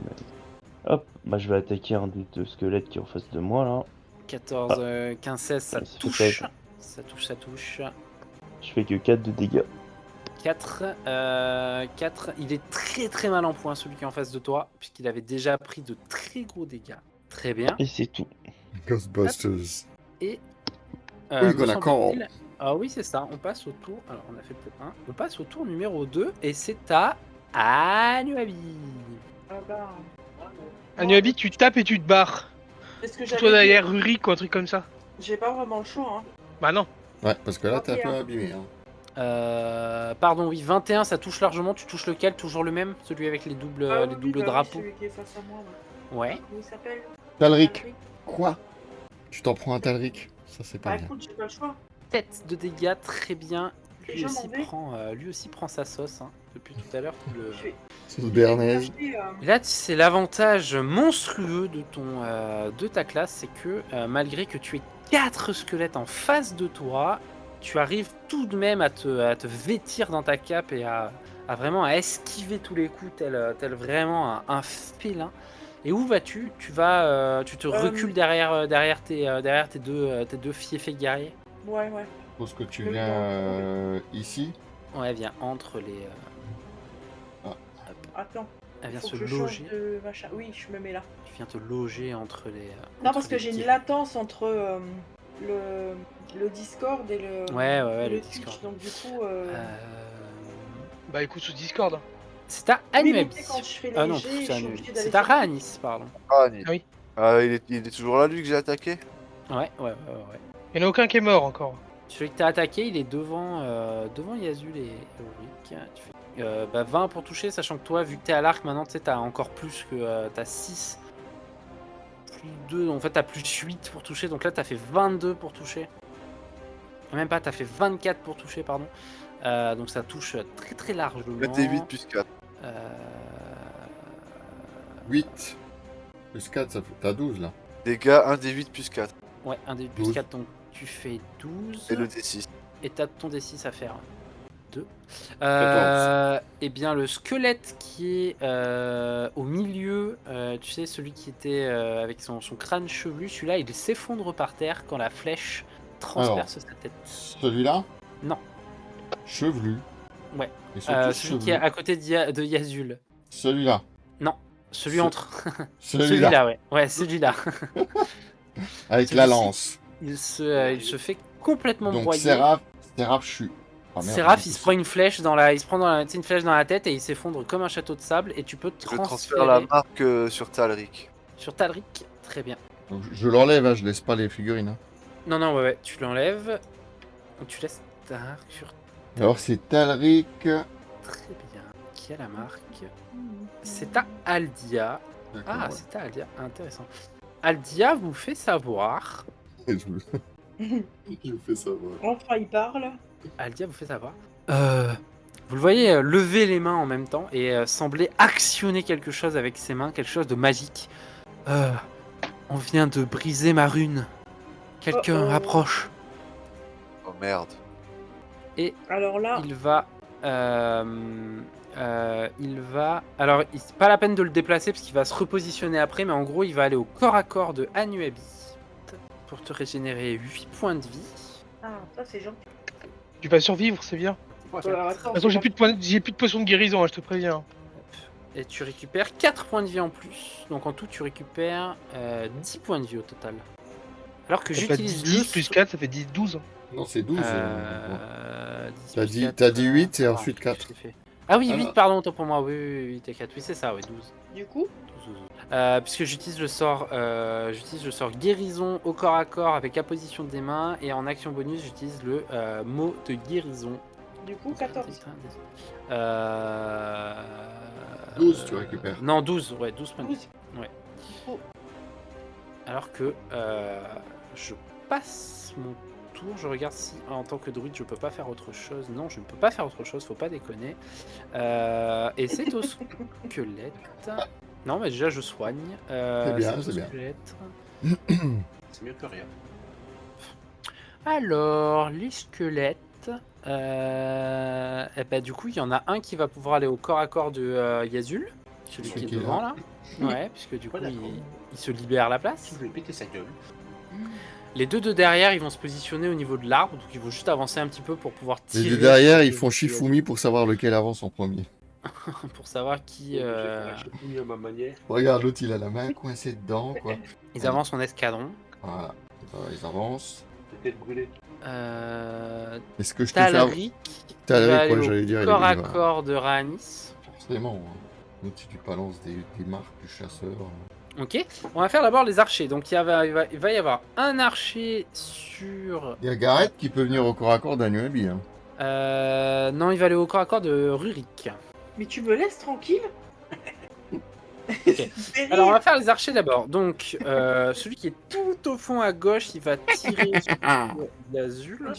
Hop, bah je vais attaquer un des deux squelettes qui est en face de moi là. 14, 15, 16, ça Ouais, c'est touche. fait. Ça touche, ça touche. Je fais que 4 de dégâts. 4, 4, il est très très mal en point celui qui est en face de toi, puisqu'il avait déjà pris de très gros dégâts. Très bien. Et c'est tout. Ghostbusters. Et Who you me gonna semble-t-il- Ah oui, c'est ça, on passe au tour. Alors on a fait peut-être un. On passe au tour numéro 2 et c'est à Anuabi. Ah bah. Anuabi, tu tapes et tu te barres. C'est ce que Toi j'avais dit. derrière Rurik ou un truc comme ça. J'ai pas vraiment le choix. Hein. Bah non. Ouais, parce que là, t'es un peu Ok, hein. abîmé. Hein. Pardon, oui, 21, ça touche largement. Tu touches lequel? Toujours le même? Celui avec les doubles, Ah les oui, doubles bah oui, drapeaux? celui qui est face à moi. Ouais. Ouais. Comment il s'appelle? Talric. Quoi? Tu t'en prends un Talric? Ça, c'est pas Bah bien. écoute, j'ai pas le choix. 7 de dégâts, très bien. Et Lui je aussi, m'en vais. lui aussi prend sa sauce. Hein. Depuis tout à l'heure, tu le... Je vais- Sauce béarnaise. acheter, Et là, c'est l'avantage monstrueux de ta classe, c'est que malgré que tu aies 4 squelettes en face de toi, tu arrives tout de même à te vêtir dans ta cape et à vraiment à esquiver tous les coups, tel vraiment un félin. Et où vas-tu? Tu te recules derrière tes deux fiefés guerriers. Ouais, ouais. Je suppose que tu Le viens blanc. ici. Ouais, viens entre les. Attends. Elle vient Faut se que je change loger. de machin. Oui, je me mets là. Tu viens te loger entre les. Non, entre parce que les j'ai une guerriers. latence entre le Discord et le, Ouais, et le Twitch. Discord. Donc du coup, Bah écoute sur Discord. Hein. C'est à oui, mais Anuabi. tu sais, quand je fais les Ah non, jets, je c'est suis Anuabi. obligée d'aller C'est à sur Twitch. Raanis, pardon. Ah, Ah oui. il est toujours là, lui, que j'ai attaqué? Ouais. Il n'y en a aucun qui est mort encore. Celui que t'as attaqué, il est devant Yazul et Ulrich. Tu fais 20 pour toucher, sachant que toi, vu que t'es à l'arc, maintenant, tu sais, t'as encore plus que... t'as 6. Plus 2, en fait, t'as plus 8 pour toucher. Donc là, t'as fait 22 pour toucher. Même pas, t'as fait 24 pour toucher, pardon. Donc ça touche très très largement. 28 plus 4. 8. Plus 4, ça fait... T'as 12, là. Dégâts 1 des 8 plus 4. Ouais, un des plus 12. 4, donc tu fais 12. Et le D6. Et t'as ton D6 à faire 2. 14. Et bien le squelette qui est au milieu, tu sais, celui qui était avec son crâne chevelu, celui-là il s'effondre par terre quand la flèche transperce sa tête. Celui-là? Non. Chevelu. Ouais. Ils sont tous Celui qui est chevelus. à côté de Yazul. Celui-là. Celui Ce- entre. Celui-là. Ouais. Ouais, celui-là. Avec Celui-ci. la lance. Il se fait complètement Donc broyer. Séraph, je suis. Ah, merde, Séraph, il se prend une flèche dans la, une flèche dans la tête et il s'effondre comme un château de sable et tu peux Je transfère transférer la marque sur Talric. sur Talric. Très bien. Donc, je l'enlève, hein, je laisse pas les figurines. Hein. Non, ouais, tu l'enlèves. Donc tu laisses ta marque sur. Alors c'est Talric. Très bien. Qui a la marque? C'est à Aldia. D'accord, Ah, ouais. c'est à Aldia. Intéressant. Aldia vous fait savoir. Je vous fais savoir. Enfin, il parle. Aldia vous fait savoir. Vous le voyez lever les mains en même temps et sembler actionner quelque chose avec ses mains, quelque chose de magique. On vient de briser ma rune. Quelqu'un Oh-oh. approche. Oh merde. Alors là, Il va. Alors, c'est pas la peine de le déplacer parce qu'il va se repositionner après, mais en gros, il va aller au corps à corps de Anuabi pour te régénérer 8 points de vie. ah, ça c'est gentil. Tu vas survivre, c'est bien. Alors, attends, De toute façon, j'ai plus de potions de guérison, hein, je te préviens. Et tu récupères 4 points de vie en plus. Donc en tout, tu récupères 10 points de vie au total. Alors que Ça fait j'utilise 10 plus 4, ça fait 10, 12. Non, c'est 12. 10 T'as plus dit- 4, t'as dit 8 et ah, ensuite je 4. l'ai fait. Ah oui, Ah 8, non. pardon, autant pour moi. Oui, 8 et 4. Oui, c'est ça, oui, 12. Du coup, 12. Puisque j'utilise le sort guérison au corps à corps avec apposition des mains. Et en action bonus, j'utilise le mot de guérison. 14. 12, tu récupères. Non, 12, ouais, 12 points de vie. 12. Alors que je passe mon tour. Je regarde si en tant que druide je peux pas faire autre chose. Non, je ne peux pas faire autre chose, faut pas déconner. Et c'est au squelette. Non, mais déjà je soigne. C'est bien, au c'est bien. squelette. C'est mieux que rien. Alors, les squelettes. Et ben, du coup, il y en a un qui va pouvoir aller au corps à corps de Yazul, celui qui est qui est devant là. là. Ouais, puisque du coup, Ouais, d'accord. il se libère la place. Tu voulais péter sa gueule. Les deux de derrière, ils vont se positionner au niveau de l'arbre, donc ils vont juste avancer un petit peu pour pouvoir Les tirer. deux derrière, sur ils font Shifumi pour savoir lequel avance en premier. pour savoir qui. J'ai fait la chipouille à ma manière. Regarde, l'autre, il a la main coincée dedans, quoi. Ils avancent en escadron. Voilà. Ils avancent. Peut-être brûlé. Est-ce que je te fais... Talric, il Talric, va aller ouais, au j'allais dire, il corps à va- corps de Rhanis. Forcément. Hein. Donc, si tu balances des marques du chasseur... Ok, on va faire d'abord les archers. Donc il va y avoir un archer sur. Il y a Gareth qui peut venir au corps à corps d'Anuabi. Hein. Non, il va aller au corps à corps de Rurik. Mais tu me laisses tranquille? Ok. Alors on va faire les archers d'abord. Donc celui qui est tout au fond à gauche, il va tirer sur l'azul.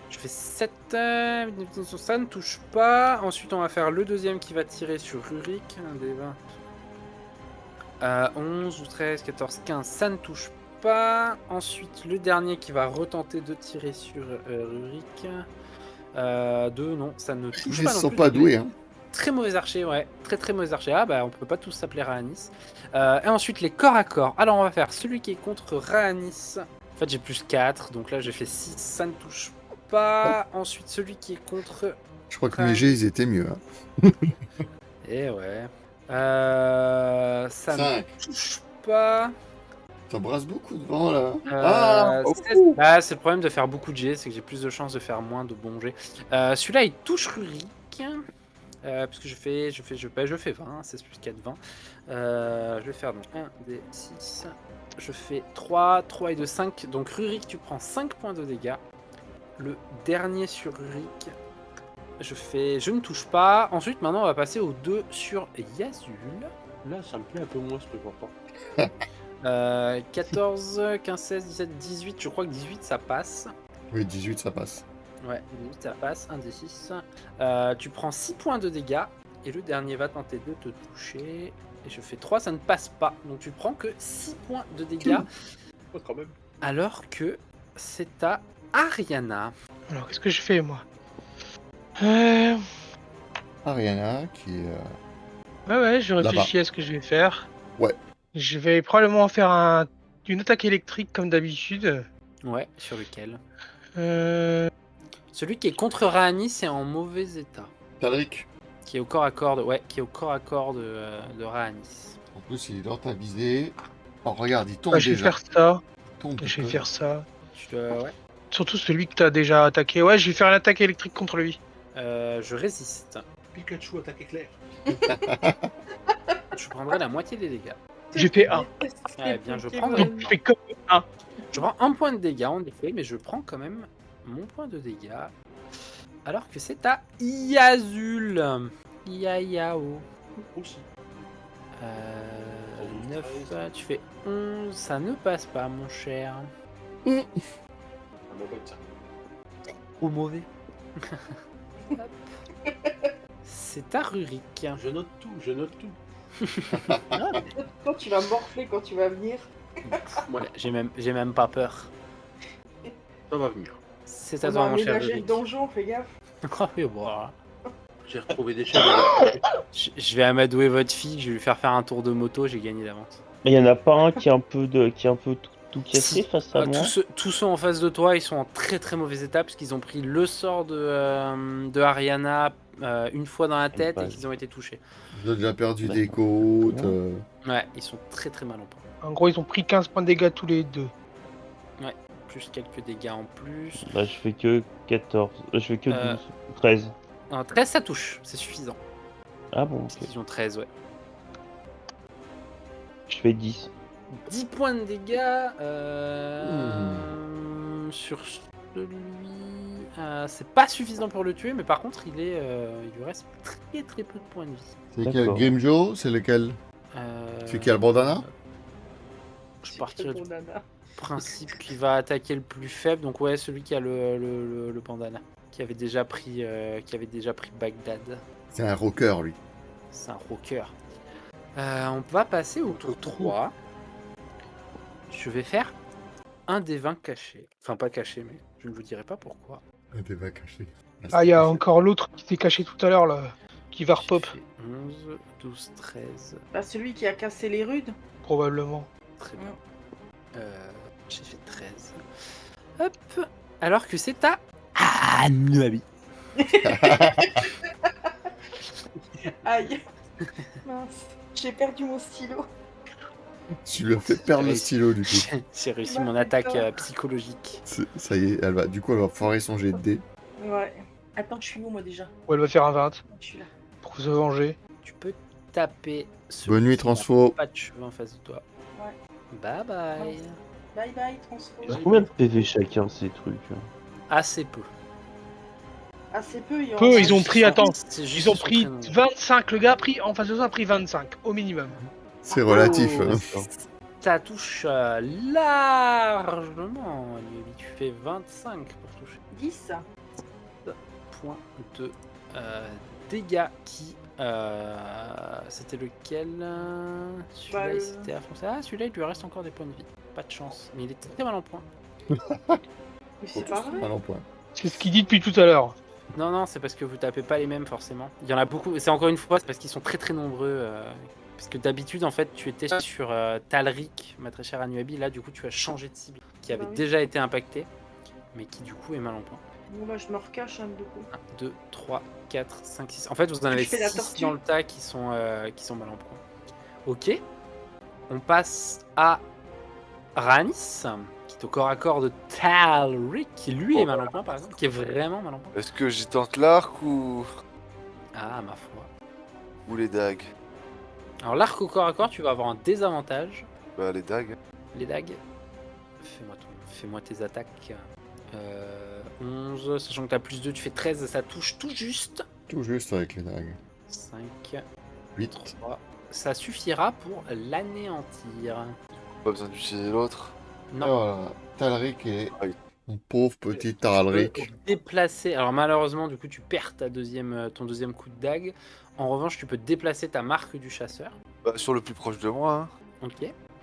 Je fais 7, ça ne touche pas. Ensuite on va faire le deuxième qui va tirer sur Rurik. Un des 20. 11, 12, 13, 14, 15, ça ne touche pas. Ensuite le dernier qui va retenter de tirer sur Rurik. 2, non, ça ne touche Ils pas non sont plus. pas doués. Hein. Très mauvais archer, ouais. Très mauvais archer. Ah bah on peut pas tous s'appeler Rhanis. Et ensuite les corps à corps. Alors on va faire celui qui est contre Rhanis. En fait j'ai plus 4, donc là j'ai fait 6, ça ne touche pas. Ensuite celui qui est contre... Je crois que mes jets, ils étaient mieux. Hein. Eh ouais. Ça Cinq. ne touche pas. Ça brasse beaucoup de vent, là. 16. Ah, c'est le problème de faire beaucoup de jets, c'est que j'ai plus de chances de faire moins de bons jets. Celui-là il touche Rurik. Puisque je fais 20, 16 plus 4, 20. Je vais faire donc 1 des 6. Je fais 3 et 2, 5. Donc Rurik, tu prends 5 points de dégâts. Le dernier sur Rurik, je ne touche pas. Ensuite, maintenant, on va passer aux 2 sur Yazul. Là, ça me plaît un peu moins ce truc pourtant. 14, 15, 16, 17, 18. Je crois que 18, ça passe. Oui, 18, ça passe. Ouais, 18 ça passe, 1 des 6. Tu prends 6 points de dégâts et le dernier va tenter de te toucher. Et je fais 3, ça ne passe pas. Donc tu prends que 6 points de dégâts. Oh, quand même. Alors que c'est à Ariana. Alors, qu'est-ce que je fais, moi? Ariana qui est... Ouais, je Là-bas. réfléchis à ce que je vais faire. Ouais. Je vais probablement faire une attaque électrique comme d'habitude. Ouais, sur lequel? Euh, Celui qui est contre Rhanis est en mauvais état. Talric. Qui est au corps à corps de, qui est au corps à corps de Rhanis. En plus, il est dans ta visée. Oh, regarde, il tombe ouais, je vais déjà. faire ça. Il tombe, Je vais putain. faire ça. Ouais. Surtout celui que t'as déjà attaqué. Ouais, je vais faire l'attaque électrique contre lui. Je résiste. Pikachu attaque éclair. Je prendrai la moitié des dégâts. J'ai fait 1. Ouais, bien, je prends. Donc, je fais comme 1. Je prends 1 point de dégâts en effet, mais je prends quand même mon point de dégâts. Alors que c'est à Yazul. Yayao. Aussi. 9, tu fais 11, ça ne passe pas mon cher. Un mauvais ça. Ou mauvais. C'est à Rurik. Je note tout. Quand tu vas morfler, quand tu vas venir. Voilà, j'ai même pas peur. Ça va venir. C'est à On toi a mon cher aménagé le Rurik. donjon, fais gaffe. Oh, mais bon, J'ai retrouvé des chaînes. je vais amadouer votre fille, je vais lui faire un tour de moto, j'ai gagné d'avance. Mais il y en a pas un qui est un peu tout cassé Si. face à moi. Tous ceux en face de toi, ils sont en très mauvais état parce qu'ils ont pris le sort de Ariana une fois dans la tête et qu'ils ont été touchés. Vous avez déjà perdu Ouais. des côtes. Ouais, ils sont très mal en point. En gros, ils ont pris 15 points de dégâts tous les deux. Plus quelques dégâts en plus. Bah, je fais que 14. Je fais que 12. Euh. 13. 13 ça touche, c'est suffisant. Ah bon, Parce ok. qu'ils ont 13, ouais. Je fais 10. 10 points de dégâts sur celui. C'est pas suffisant pour le tuer, mais par contre, il lui reste très peu de points de vie. C'est lequel? D'accord. Grimjo? C'est lequel? Celui qui a le bandana? Je partirais du... principe qu'il va attaquer le plus faible. Donc ouais, celui qui a le bandana, qui avait déjà pris Bagdad. C'est un rocker, lui. C'est un rocker. On va passer au tour 3. Je vais faire un des 20 cachés. Enfin, pas caché, mais je ne vous dirai pas pourquoi. Un des va caché. Ah, il y a encore l'autre qui s'est caché tout à l'heure, là, qui va repop, J'ai fait 11, 12, 13. Bah, celui qui a cassé les rudes. probablement. Très bien. J'ai fait 13. Hop. Alors que c'est à Anuabi. Aïe. Mince. J'ai perdu mon stylo. Tu lui as fait perdre le stylo, du coup. J'ai réussi Bah, mon attaque d'accord. psychologique. Ça y est, du coup, elle va foirer son jet de dés. Ouais. Attends, je suis où moi déjà? Ou elle va faire un 20 Je suis là. pour se venger. Tu peux taper ce Bonne nuit, Transfo. pas de cheveux en face de toi. Ouais. Bye bye. Bye bye, transfo. Ils ont combien de PV chacun ces trucs hein? Assez peu. Assez peu, il y en Peu, a- ils ont pris, attends, C'est juste ils ont qu'ils sont pris très nombreux. 25, le gars a pris, en face de ça a pris 25, au minimum. C'est relatif. Oh. hein. D'accord. Ça touche largement. Anuabi. Tu fais 25 pour toucher. 10. Point de dégâts qui. C'était lequel Celui-là, Bah, il s'était affoncé. Ah, celui-là, il lui reste encore des points de vie. Pas de chance. Mais il est très mal en point. Mais c'est pas vrai. Mal en point. C'est ce qu'il dit depuis tout à l'heure. Non, non, c'est parce que vous tapez pas les mêmes forcément. Il y en a beaucoup. C'est encore une fois, c'est parce qu'ils sont très très nombreux. Parce que d'habitude, en fait, tu étais sur Talric, ma très chère Anuabi. Là, du coup, tu as changé de cible, qui avait Bah oui. déjà été impacté, mais qui du coup est mal en point. Bon, bah, je me recache du coup. 1, 2, 3, 4, 5, 6. En fait, vous en avez Je fais la 6 tortue. dans le tas qui sont mal en point. Ok. On passe à Ranis, qui est au corps à corps de Talric, qui lui est mal en point, par exemple, qui est vraiment mal en point. Est-ce que j'y tente l'arc ou Ah, ma foi. les dagues? Alors, l'arc au corps à corps, tu vas avoir un désavantage. Bah les dagues. Les dagues. Fais-moi tes attaques. 11, sachant que t'as plus 2, tu fais 13, ça touche tout juste. Tout juste avec les dagues. 5, 8. 3. Ça suffira pour l'anéantir. Pas besoin d'utiliser l'autre. Et Non. voilà. Talric et Ah oui. mon pauvre petit Tu Talric. peux déplacer. Alors malheureusement, du coup, tu perds ton deuxième coup de dague. En revanche, tu peux déplacer ta marque du chasseur. Bah sur le plus proche de moi. Hein. Ok.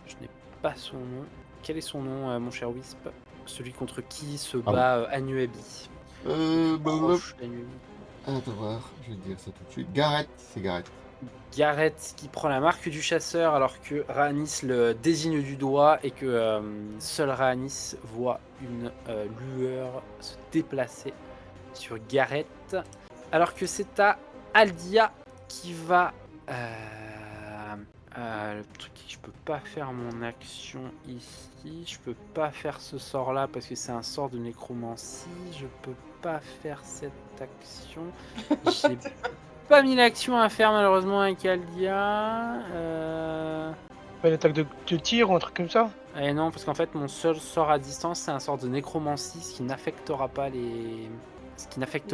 Je n'ai pas son nom. Quel est son nom, mon cher Wisp? Celui contre qui se Ah bat Anuabi. Proche d'Anuabi. Attends voir, je vais te dire ça tout de suite. Gareth, c'est Gareth. Gareth qui prend la marque du chasseur alors que Rhaenys le désigne du doigt et que seul Rhaenys voit une lueur se déplacer sur Gareth. Alors que c'est à Aldia qui va... le truc, je peux pas faire mon action ici, je peux pas faire ce sort là parce que c'est un sort de nécromancie, je peux pas faire cette action. J'ai pas mis l'action à faire malheureusement avec Aldia. Pas une attaque de tir ou un truc comme ça. Et non, parce qu'en fait mon seul sort à distance c'est un sort de nécromancie, ce qui n'affecte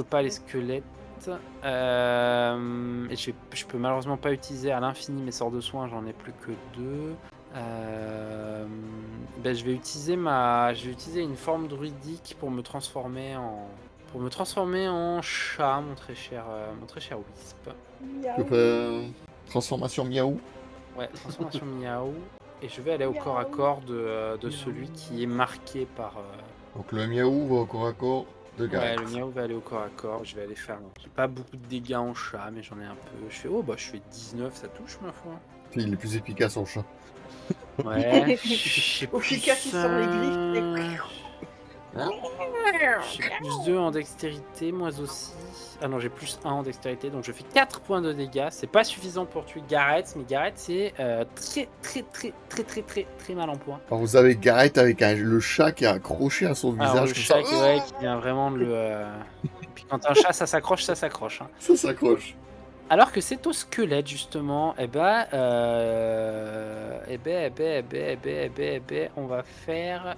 pas les squelettes. Et je peux malheureusement pas utiliser à l'infini mes sorts de soins, j'en ai plus que 2. Je vais utiliser une forme druidique pour me transformer en chat, mon très cher Wisp. Tu peux transformation miaou. Ouais, transformation miaou. Et je vais aller au corps à corps de celui qui est marqué par. Donc le miaou va au corps à corps de Ouais, Gareth. le miaou va aller au corps à corps. Je vais aller faire. J'ai pas beaucoup de dégâts en chat, mais j'en ai un peu. Je fais 19, ça touche ma foi. Il est plus efficace en chat. Ouais. Efficace, il sort les griffes. J'ai plus 2 en dextérité, moi aussi. Ah non, j'ai plus 1 en dextérité, donc je fais 4 points de dégâts. C'est pas suffisant pour tuer Gareth, mais Gareth c'est très mal en point. Alors vous avez Gareth avec le chat qui est accroché à son Alors visage le comme chat ça. qui vient vraiment de le... Puis quand un chat ça s'accroche. Hein. Ça s'accroche. Alors que c'est au squelette justement, on va faire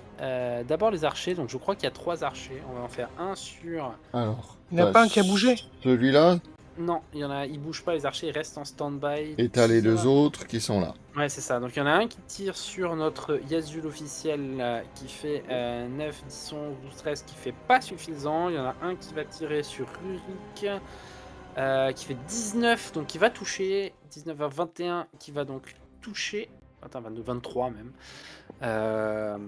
d'abord les archers. Donc je crois qu'il y a 3 archers. On va en faire un sur... Alors. Il n'y en a pas un qui a bougé. Celui-là, Non, ils bougent pas, les archers, ils restent en stand-by. Et t'as les deux autres qui sont là. Ouais, c'est ça. Donc il y en a un qui tire sur notre Yazul officiel qui fait 9, 10, 11, 12, 13, qui fait pas suffisant. Il y en a un qui va tirer sur Rurik qui fait 19, donc qui va toucher. 19 à 21 qui va donc toucher. Attends, 22, 23 même. 1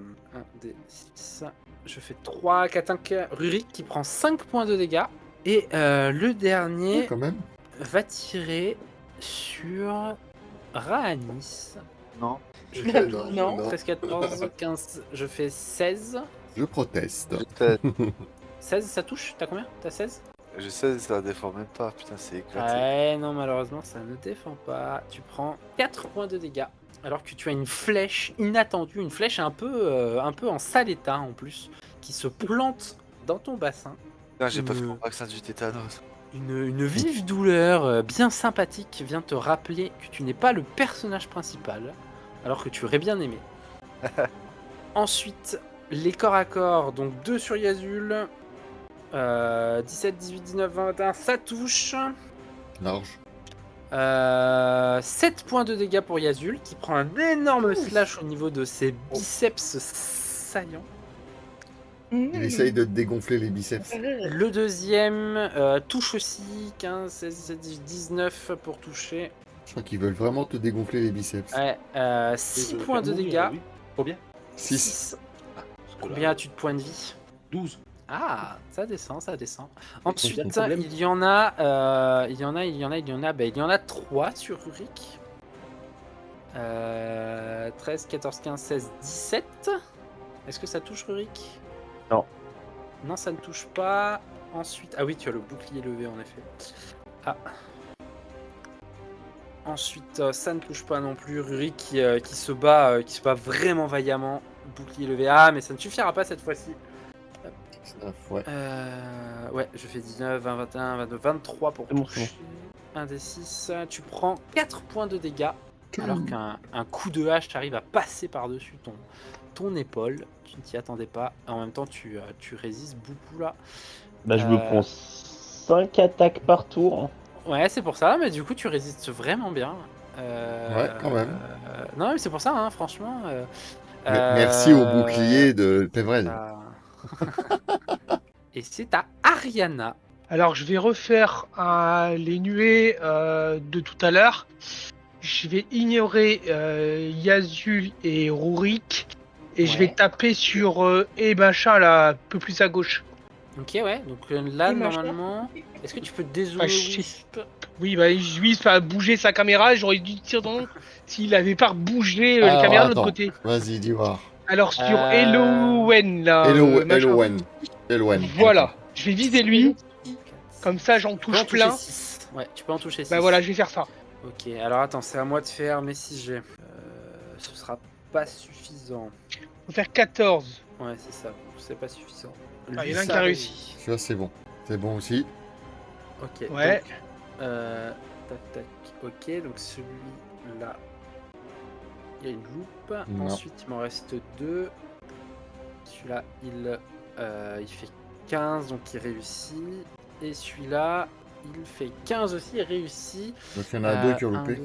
des 6. Je fais 3, 4, 5. Rurik qui prend 5 points de dégâts. Et le dernier Ouais, quand même. va tirer sur Raanis. Non. Non. 13, 14, 15, je fais 16. Je proteste. 16, ça touche? T'as combien? T'as 16? Je sais, ça défend même pas. Putain, c'est éclaté. Ouais, non, malheureusement, ça ne défend pas. Tu prends 4 points de dégâts. Alors que tu as une flèche inattendue, une flèche un peu en sale état en plus, qui se plante dans ton bassin. Putain, j'ai pas fait mon vaccin du tétanos. Une vive douleur bien sympathique vient te rappeler que tu n'es pas le personnage principal, alors que tu aurais bien aimé. Ensuite, les corps à corps, donc 2 sur Yazul, 17, 18, 19, 20, 21, ça touche. Large. 7 points de dégâts pour Yazul, qui prend un énorme slash au niveau de ses biceps saillants. Il essaye de te dégonfler les biceps. Le deuxième touche aussi, 15, 16, 17, 18, 19 pour toucher. Je crois qu'ils veulent vraiment te dégonfler les biceps. Ouais, 6 points de dégâts. Combien? 6. Combien as-tu de points de vie? 12. Ah, ça descend, ça descend. Ensuite, Combien de problèmes il y en a 3 sur Rurik. 13, 14, 15, 16, 17. Est-ce que ça touche Rurik? Non. Non, ça ne touche pas. Ensuite, ah oui, tu as le bouclier levé en effet. Ah. Ensuite, ça ne touche pas non plus. Rurik qui se bat vraiment vaillamment. Bouclier levé. Ah, mais ça ne suffira pas cette fois-ci. 19, ouais. Ouais, je fais 19, 20, 21, 22, 23 pour C'est bon, toucher. 1 des 6. Tu prends 4 points de dégâts. Alors qu'un coup de hache arrive à passer par-dessus ton épaule. Tu ne t'y attendais pas. En même temps, tu résistes beaucoup là. Bah, je me prends 5 attaques par tour. Ouais, c'est pour ça, mais du coup, tu résistes vraiment bien. Ouais, quand même. Non, mais c'est pour ça, hein, franchement. Merci au bouclier de Pevrel. Et c'est à Ariana. Alors, je vais refaire les nuées de tout à l'heure. Je vais ignorer Yazul et Rurik. Et je Ouais. vais taper sur machin là, un peu plus à gauche. Ok, ouais, donc là, Et machin. normalement. Est-ce que tu peux dézoomer Wisp? Oui, bah, lui, il a bougé sa caméra. J'aurais dû tirer dans s'il avait pas bougé Alors, la caméra de l'autre attends. côté. Vas-y, dis voir. Alors, sur Elowen, là. machin. Elowen. Voilà, je vais viser lui. Comme ça, j'en Tu peux en touche toucher plein. 6. Ouais, tu peux en toucher 6. Bah voilà, je vais faire ça. Ok, alors attends, c'est à moi de faire mes 6G. Ce sera pas suffisant. Faut faire 14. Ouais, c'est ça, c'est pas suffisant. Ah, il y Lui, en a un ça qui a réussi. Ça, c'est bon. C'est bon aussi. Ok, Ouais. donc, tac, tac. Ok, donc celui-là, il y a une loupe. Non. Ensuite, il m'en reste 2. Celui-là, il fait 15, donc il réussit. Et celui-là, il fait 15 aussi, il réussit. Donc il y en a 2 qui ont loupé.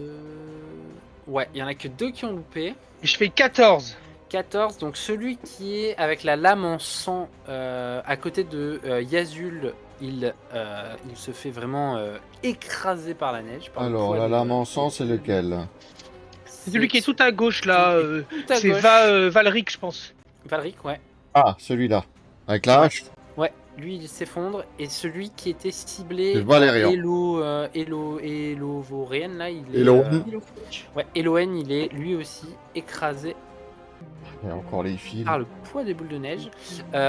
Ouais, il y en a que 2 qui ont loupé. Et je fais 14. 14, donc celui qui est avec la lame en sang à côté de Yazul, il se fait vraiment écraser par la neige. par le Alors, poids la de- lame en sang, c'est lequel? C'est celui qui est tout à gauche là. tout à C'est gauche. Valric, je pense. Valric, ouais. Ah, celui-là. Avec la hache. Ouais, lui il s'effondre. Et celui qui était ciblé, C'est Valérian. Elovoréen, là, il est. Elowen. Ouais, Elowen, il est lui aussi écrasé Il y a encore les fils. par le poids des boules de neige.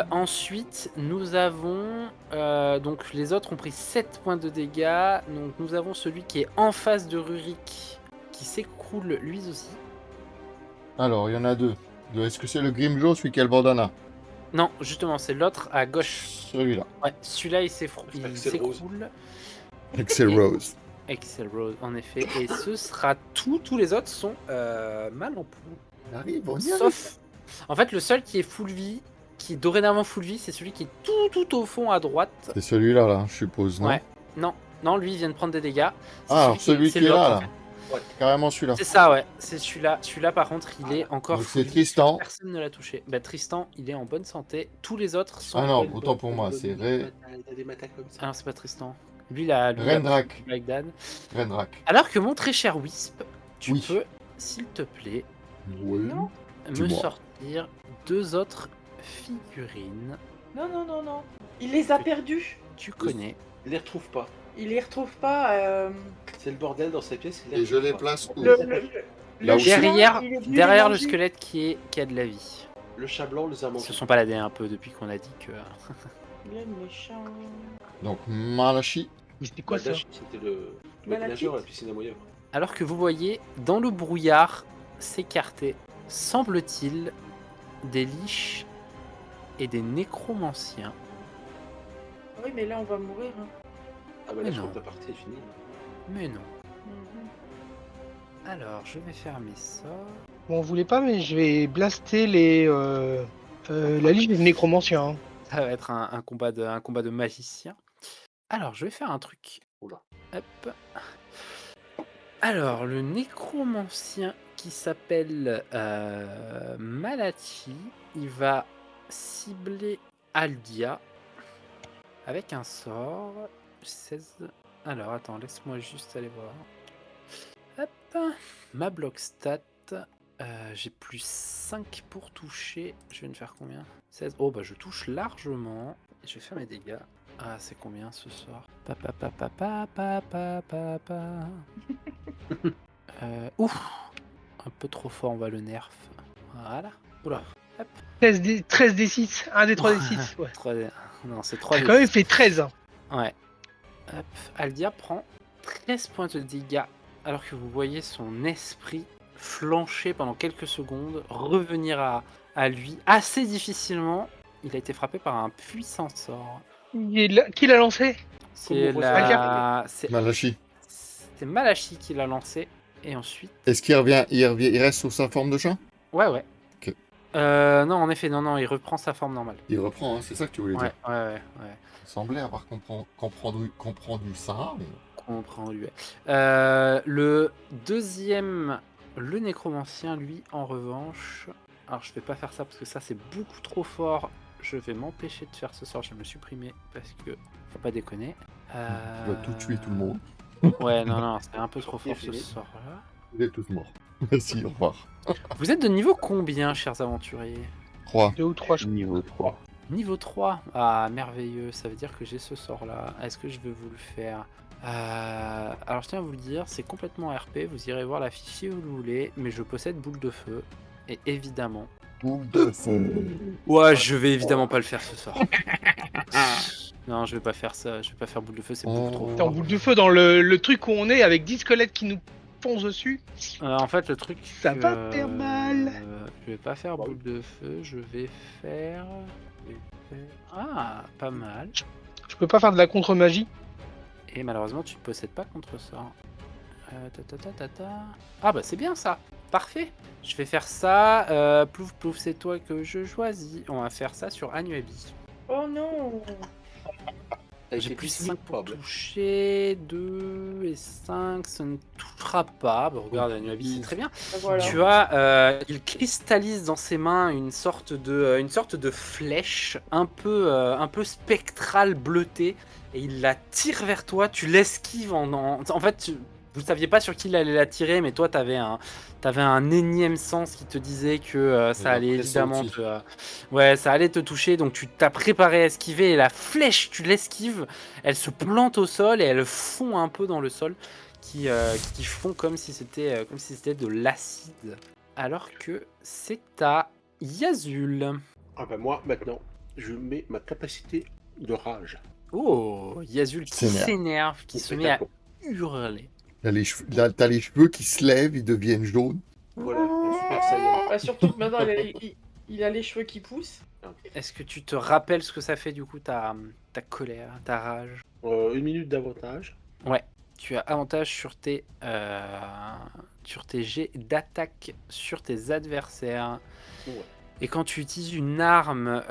Ensuite, nous avons. Donc, les autres ont pris 7 points de dégâts. Donc, nous avons celui qui est en face de Rurik qui s'écroule lui aussi. Alors, il y en a 2. Est-ce que c'est le Grimjo, celui qui a le bandana? Non, justement, c'est l'autre à gauche. Celui-là. Ouais, celui-là il Axel Rose. s'écroule. Axel Et- Rose. Excel Rose, en effet. Et ce sera tout. Tous les autres sont mal en poule. On arrive, on y arrive. Sauf. En fait, le seul qui est full vie, qui est dorénavant full vie, c'est celui qui est tout au fond à droite. C'est celui-là, là, je suppose, non? Ouais. Non, Non, lui, il vient de prendre des dégâts. C'est Ah, alors celui c'est qui est l'autre, là, en là. Ouais. Carrément celui-là. C'est ça, ouais. C'est celui-là. Celui-là, par contre, il est encore Donc full c'est vie. Tristan. Personne ne l'a touché. Bah, Tristan, il est en bonne santé. Tous les autres sont... Ah non, Ouais, autant pour moi, c'est Il a des matas comme ça. Ah non, c'est pas Tristan. Lui, il a Rendrak. Black Dan. Rendrak. Alors que mon très cher Wisp, tu Oui. peux, s'il te plaît, Oui. Non. me Dis-moi. sortir 2 autres figurines. Non, non, non, non. Il les a perdus. Tu connais. Il les retrouve pas. Il les retrouve pas. C'est le bordel dans sa pièce. il Et je retrouve les pas. place où Le chien, Derrière, il est venu derrière les le manger. squelette qui a de la vie. Le chat blanc les a Ils mangés. se sont baladés un peu depuis qu'on a dit que... Il est méchant. Donc Malachi. Mais c'était quoi ça? Dash, c'était le mec Malachite. nageur à la piscine à moyen. Alors que vous voyez, dans le brouillard, s'écarter, semble-t-il, des liches et des nécromanciens. Oui, mais là, on va mourir. Hein. Ah bah Mais là, je non. crois que ta partie est finie. Mais non. Mhm. Alors, je vais fermer ça. Bon, on voulait pas, mais je vais blaster la liste des nécromanciens. Hein. Ça va être un combat de magicien. Alors, je vais faire un truc. Oula. Hop. Alors, le nécromancien qui s'appelle Malachi, il va cibler Aldia avec un sort. 16. Alors, attends, laisse-moi juste aller voir. Hop. Ma bloc stat. J'ai plus 5 pour toucher. Je viens de faire combien? 16. Oh, bah, je touche largement. Je vais faire mes dégâts. Ah, c'est combien ce soir? Papa, papa, papa, papa, papa. Ouf! Un peu trop fort, on va le nerf. Voilà. Oula. 13 des 6, 1 des 3 des 6. Ouais. 3... Non, c'est 3 Quand même, il fait 13. Hein. Ouais. Hop. Aldia prend 13 points de dégâts alors que vous voyez son esprit flancher pendant quelques secondes, revenir à lui assez difficilement. Il a été frappé par un puissant sort. Qui l'a lancé? C'est Comment Malachi. C'est Malachi qui l'a lancé. Et ensuite... Est-ce qu'il revient, il reste sous sa forme de chat? Ouais, ouais. Ok. Non, en effet, non, il reprend sa forme normale. Il reprend, hein, c'est ça que tu voulais Ouais, dire. ouais. Il semblait avoir comprendu ça, mais... Comprends, lui. Le deuxième, le nécromancien, lui, en revanche... Alors, je vais pas faire ça parce que ça, c'est beaucoup trop fort. Je vais m'empêcher de faire ce sort. Je vais me supprimer parce que... Faut pas déconner. Il va tout tuer tout le monde. Ouais, non, c'est un peu trop fort ce fini. sort-là. Vous êtes tous morts. Merci, au revoir. Vous êtes de niveau combien, chers aventuriers? 3. 2 ou 3. Niveau 3. Niveau 3. Ah, merveilleux. Ça veut dire que j'ai ce sort-là. Est-ce que je vais vous le faire? Alors, je tiens à vous le dire, c'est complètement RP. Vous irez voir la fiche si vous le voulez. Mais je possède boule de feu. Et évidemment... Boule de feu. Ouais, je vais évidemment pas le faire ce soir. Non, je vais pas faire ça. Je vais pas faire boule de feu, c'est beaucoup trop. T'es en boule de feu dans le truc où on est avec 10 squelettes qui nous foncent dessus. En fait, le truc... Ça va faire mal. Je vais pas faire boule de feu. Je vais faire... Ah, pas mal. Je peux pas faire de la contre-magie. Et malheureusement, tu ne possèdes pas contre ça. Ah bah c'est bien ça. Parfait. Je vais faire ça. Plouf plouf, c'est toi que je choisis. On va faire ça sur Anuabi. Oh non. J'ai plus 5 pour toucher. 2 et 5, ça ne touchera pas. Bah, regarde, Anuabi, c'est très bien. Voilà. Tu as, il cristallise dans ses mains une sorte de flèche un peu spectrale bleutée et il la tire vers toi. Tu l'esquives en fait, vous saviez pas sur qui il allait la tirer, mais toi t'avais un énième sens qui te disait que ça allait évidemment ça allait te toucher. Donc tu t'as préparé à esquiver et la flèche, tu l'esquives, elle se plante au sol et elle fond un peu dans le sol. Qui font comme si c'était de l'acide. Alors que c'est à Yazul. Ah bah moi, maintenant, je mets ma capacité de rage. Oh, Yazul qui s'énerve, qui On se fait met à un coup. hurler. T'as les cheveux qui se lèvent, ils deviennent jaunes. Voilà, un super saiyan. Bah, surtout que maintenant, il a les cheveux qui poussent. Est-ce que tu te rappelles ce que ça fait du coup ta colère, ta rage? 1 minute d'avantage. Ouais. Tu as avantage sur tes jets d'attaque sur tes adversaires. Ouais. Et quand tu utilises une arme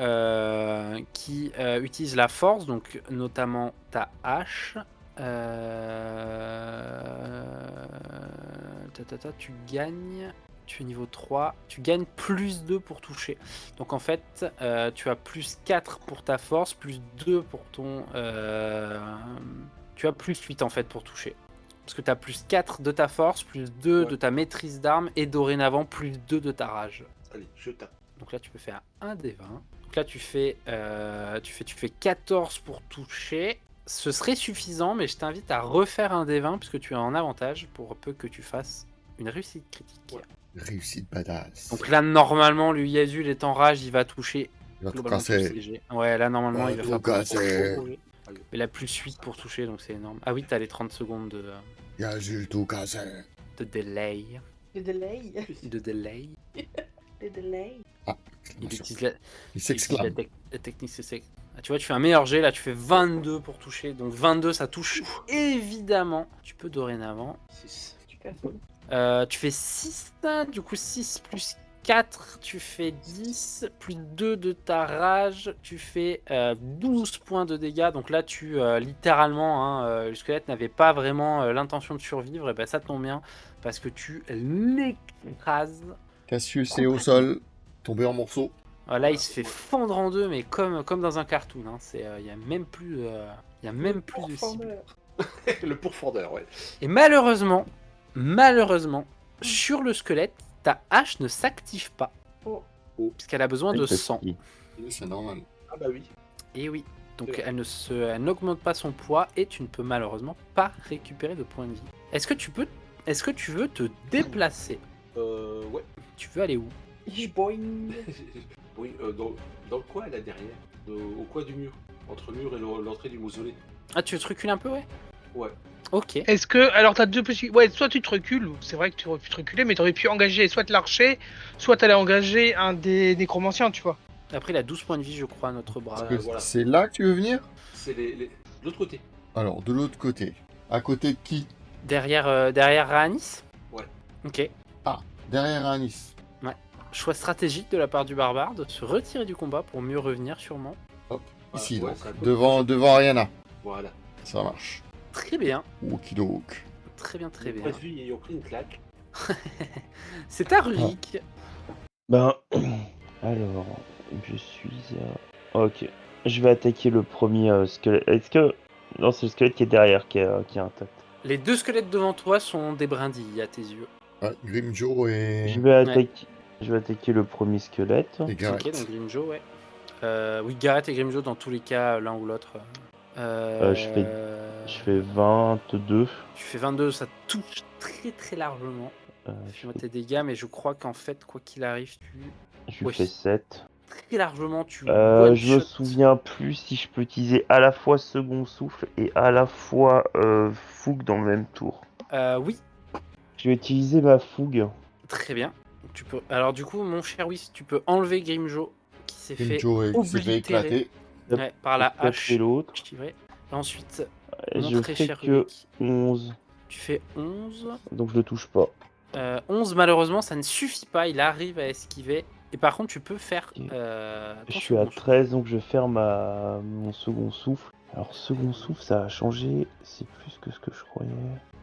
qui utilise la force, donc notamment ta hache, Tu gagnes. Tu es niveau 3. Tu gagnes plus 2 pour toucher. Donc en fait, tu as plus 4 pour ta force, plus 2 pour ton... tu as plus 8 en fait pour toucher. Parce que tu as plus 4 de ta force, plus 2 de ta maîtrise d'armes et dorénavant plus 2 de ta rage. Allez, je tape. Donc là, tu peux faire un des 20. Donc là, tu fais 14 pour toucher. Ce serait suffisant, mais je t'invite à refaire un des 20 puisque tu es en avantage pour peu que tu fasses une réussite critique. Ouais. Réussite badass. Donc là, normalement, lui Yazul est en rage, il va toucher. il va tout globalement tous casser. ses jets. Ouais, là, normalement, il va tout faire casser. Mais la plus 8 pour toucher, donc c'est énorme. Ah oui, t'as les 30 secondes Il a juste tout cassé. de delay. Le delay. De delay. Le delay. Il utilise la, Il il utilise s'exclame. la technique, c'est... Ah, tu vois, tu fais un meilleur jet, là, tu fais 22 pour toucher. Donc 22, ça touche évidemment. Tu peux dorénavant. 6. Super. Tu fais 6, du coup 6 plus 4, tu fais 10, plus 2 de ta rage, tu fais 12 points de dégâts. Donc là, tu littéralement, le squelette n'avait pas vraiment l'intention de survivre, et ben ça tombe bien, parce que tu l'écrases. Cassius est au sol, tombé en morceaux. Là, il se fait fondre en deux, mais comme dans un cartoon. Il n'y a même plus, de cible. Le pourfendeur, ouais. Et malheureusement, sur le squelette, ta hache ne s'active pas. Oh. Puisqu'elle a besoin de sang. C'est normal. Ah bah oui. Et oui. Donc Ouais. elle n'augmente pas son poids et tu ne peux malheureusement pas récupérer de points de vie. Est-ce que tu veux te déplacer? Ouais. Tu veux aller où? Je boing. Oui, dans le coin, là, derrière. Au coin du mur. Entre le mur et l'entrée du mausolée. Ah, tu veux te reculer un peu, ouais? Ouais. Ok. Est-ce que. Alors, t'as deux possibilités. Ouais, soit tu te recules, c'est vrai que tu aurais pu te reculer, mais t'aurais pu engager soit l'archer, soit t'allais engager un des nécromanciens, tu vois. Après, il a 12 points de vie, je crois, notre bras. Parce que voilà. c'est là que tu veux venir? C'est de l'autre côté. Alors, de l'autre côté. À côté de qui? Derrière Raanis? Ouais. Ok. Derrière Anis. Choix stratégique de la part du barbare de se retirer du combat pour mieux revenir sûrement. Ici, Ouais, donc. c'est un peu- Devant Ariana. Voilà. Ça marche. Très bien. Okidok. Très bien. Point de vue ayant pris une claque. C'est à Rurik. Ben, alors, je suis à... Ok, je vais attaquer le premier squelette. Est-ce que... Non, c'est le squelette qui est derrière qui est intact. Les deux squelettes devant toi sont des brindilles à tes yeux. Ouais, Grimjo et... Je vais attaquer le premier squelette. et Garrett. Ok, donc Grimjo, ouais. Oui, Garrett et Grimjo, dans tous les cas, l'un ou l'autre. Je fais 22. Tu fais 22, ça touche très très largement. Je Fais-moi fais- tes dégâts, mais je crois qu'en fait, quoi qu'il arrive, je lui Oui. fais 7. très largement, tu Je me one-shot. souviens plus si je peux utiliser à la fois second souffle et à la fois fougue dans le même tour. Oui, Je vais utiliser ma fougue. très bien. Tu peux... Alors du coup, mon cher Whis, tu peux enlever Grimjo, qui s'est fait Grimjo s'est fait oblitérer. éclater. Par la Taper hache. l'autre. Et ensuite, Je mon très fais cher que Rurik, 11. tu fais 11. Donc je le touche pas. 11, malheureusement, ça ne suffit pas. Il arrive à esquiver. Et par contre, tu peux faire. Ok. Ton Je suis à second souffle. 13, donc je vais faire mon second souffle. Alors, second souffle, ça a changé. C'est plus que ce que je croyais.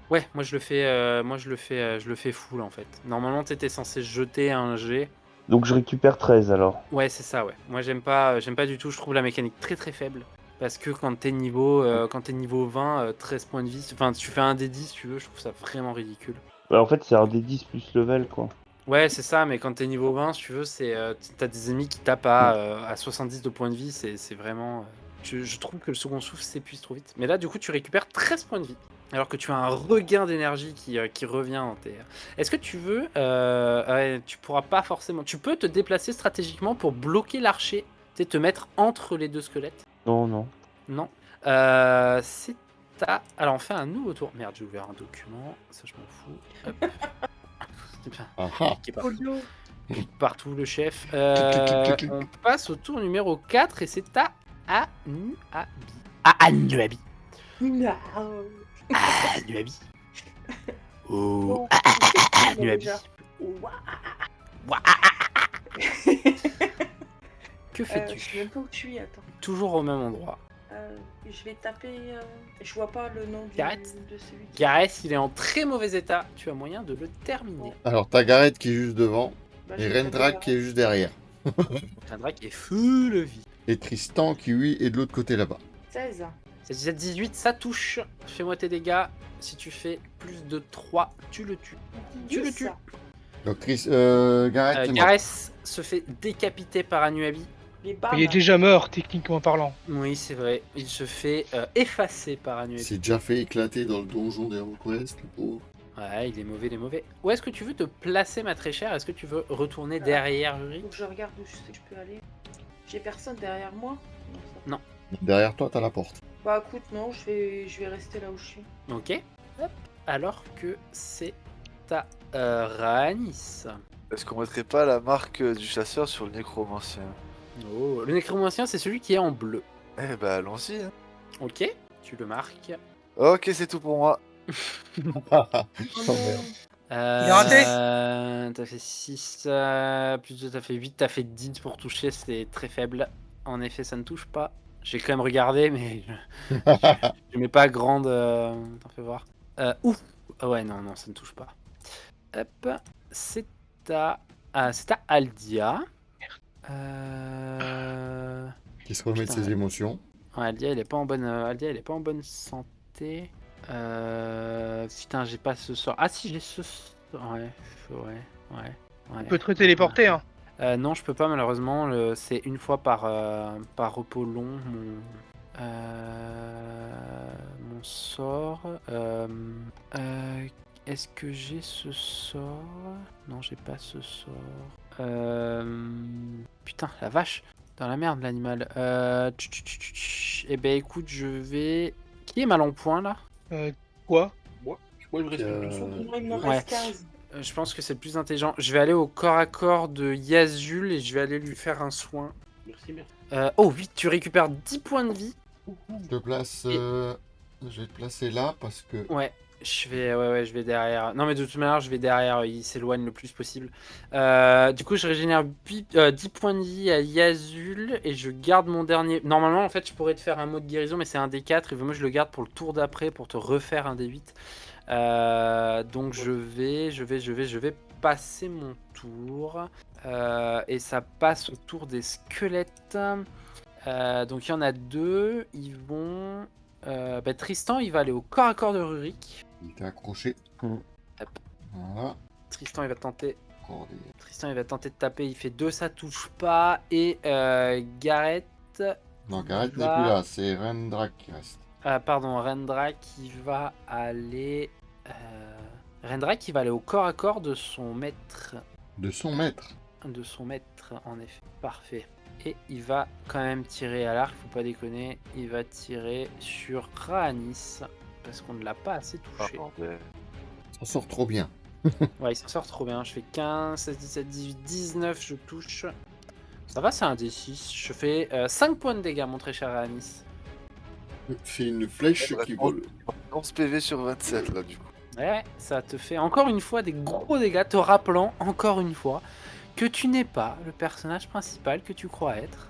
Ouais, moi je le fais full en fait. Normalement, t'étais censé jeter un jet. Donc, je récupère 13 alors. Ouais, c'est ça, ouais. Moi, j'aime pas du tout. Je trouve la mécanique très très faible. Parce que quand t'es niveau 20, 13 points de vie, enfin, tu fais un des 10, si tu veux, je trouve ça vraiment ridicule. Bah, en fait, c'est un des 10 plus level quoi. Ouais, c'est ça, mais quand t'es niveau 20, si tu veux, t'as des ennemis qui tapent à 70 de points de vie, c'est vraiment... Je trouve que le second souffle s'épuise trop vite. Mais là, du coup, tu récupères 13 points de vie. Alors que tu as un regain d'énergie qui revient en tes... Est-ce que tu veux... ouais, tu pourras pas forcément... Tu peux te déplacer stratégiquement pour bloquer l'archer. Tu sais, te mettre entre les deux squelettes. Non, non. Non. C'est ta... Alors, on fait un nouveau tour. Merde, j'ai ouvert un document. Ça, je m'en fous. Hop. C'est bien. Ah ah. Cliquez partout. Polio. Clique partout, le chef. Clic, clic. On passe au tour numéro 4 et c'est à Anuabi. Anuabi. Non. Anuabi. Oh. Bon, Anuabi. déjà. Ouah. Que Je fais-tu sais même pas où tu es, attends. Toujours au même endroit. je vais taper. Je vois pas le nom Gareth. de celui qui. Gareth, il est en très mauvais état. Tu as moyen de le terminer. Alors, t'as Gareth qui est juste devant Bah, et je vais Rendrak taper qui est juste derrière. Rendrak est full vie. Et Tristan qui, lui, est de l'autre côté là-bas. 16. C'est 17-18, ça touche. Fais-moi tes dégâts. Si tu fais plus de 3, tu le tues. Tu le 10. tues. Donc, Gareth est mort. Gareth se fait décapiter par Anuabi. Les bam. Il est déjà mort, techniquement parlant. Oui, c'est vrai. Il se fait effacer par Anuabi. C'est déjà fait éclater dans le donjon d'HeroQuest, le pauvre. Ouais, il est mauvais, il est mauvais. Où est-ce que tu veux te placer, ma très chère? Est-ce que tu veux retourner derrière Rurik? Faut que je regarde où je sais que je peux aller. J'ai personne derrière moi. Non, ça- Derrière toi, t'as la porte. Bah écoute, non, je vais rester là où je suis. Ok. Hop. Alors que c'est à Rhanis. Est-ce qu'on mettrait pas la marque du chasseur sur le nécromancien? Oh, le nécromancien, c'est celui qui est en bleu. Eh bah allons-y. Hein. Ok, tu le marques. Ok, c'est tout pour moi. Oh, merde. Il est raté. T'as fait 6, plus 2, t'as fait 8, t'as fait 10 pour toucher, c'est très faible. En effet, ça ne touche pas. J'ai quand même regardé, mais je mets pas grande. T'en fais voir. Ouf. Ah ouais, non, non, ça ne touche pas. Hop, c'est à Aldia. Qui se remet de Putain, ses émotions. Ouais, Aldia, elle est pas en bonne. Aldia, elle est pas en bonne santé. Putain, j'ai pas ce sort. Ah si, j'ai ce sort. Ouais. Tu peux te téléporter, hein. Non, je peux pas malheureusement. C'est une fois par repos long. Mon sort. Est-ce que j'ai ce sort? Non, j'ai pas ce sort. Putain, la vache. Dans la merde, l'animal. Eh ben écoute, je vais. Qui est mal en point là? Quoi? Moi, il me reste plus de son. Moi, il me Ouais. reste 15. Je pense que c'est le plus intelligent. Je vais aller au corps à corps de Yazul et je vais aller lui faire un soin. Merci. Oh, 8, tu récupères 10 points de vie. Je te place. Je vais te placer là parce que. Ouais, je vais derrière. Non, mais de toute manière, je vais derrière. Il s'éloigne le plus possible. Du coup, je régénère 10 points de vie à Yazul et je garde mon dernier. Normalement, en fait, je pourrais te faire un mot de guérison, mais c'est un D4 et moi, je le garde pour le tour d'après pour te refaire un D8. Donc, je vais passer mon tour et ça passe au tour des squelettes. Donc, il y en a deux. Ils vont. Tristan, il va aller au corps à corps de Rurik. Il était accroché. Mm. Hop. Voilà. Tristan, il va tenter. Encore des- Tristan, il va tenter de taper. Il fait 2, ça touche pas. Et Gareth. Non, Gareth il n'est va- plus là, c'est Rendrak qui reste. Pardon, Rendrak qui va aller. Rendrak qui va aller au corps à corps de son maître. De son maître. De son maître, en effet. Parfait. Et il va quand même tirer à l'arc, faut pas déconner. Il va tirer sur Rhanis. Parce qu'on ne l'a pas assez Ah, touché. bordel. Ça sort trop bien. Ouais, il s'en sort trop bien. Je fais 15, 16, 17, 18, 19, je touche. Ça va, c'est un D6. Je fais 5 points de dégâts, mon très cher Rhanis. Fait une flèche Ouais, qui bon. vole. 11 PV sur 27 là du coup. Ouais, ça te fait encore une fois des gros dégâts, te rappelant encore une fois que tu n'es pas le personnage principal que tu crois être.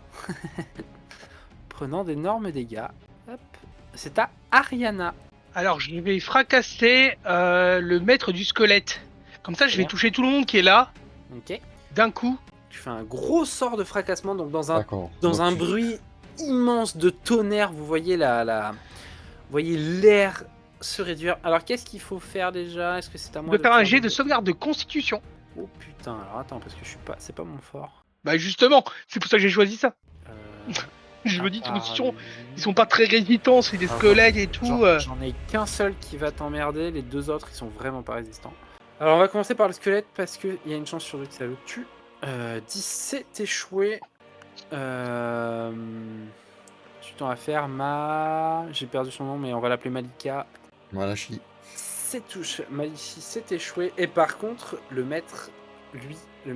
Prenant d'énormes dégâts. Hop. C'est à Ariana. Alors, je vais fracasser le maître du squelette. Comme ça, je vais Bien. toucher tout le monde qui est là, Ok. d'un coup. Tu fais un gros sort de fracassement, donc dans un D'accord. dans Donc, un tu- bruit immense de tonnerre, vous voyez vous voyez l'air se réduire. Alors qu'est-ce qu'il faut faire déjà? Est-ce que c'est à moi De faire un faire jet le- de sauvegarde de constitution. Oh putain, alors attends, parce que je suis pas, c'est pas mon fort. Bah justement, c'est pour ça que j'ai choisi ça. Euh, Je à me dis, part constitution, lui- ils sont pas très résistants, c'est des Ah, squelettes et tout. J'en ai qu'un seul qui va t'emmerder, les deux autres ils sont vraiment pas résistants. Alors on va commencer par le squelette parce qu'il y a une chance sur deux que ça le tue. 17 échoué. Tu t'en vas faire J'ai perdu son nom mais on va l'appeler Malika. Malachi. 7 touches, Malicie 7 échoué. Et par contre, le maître, lui, le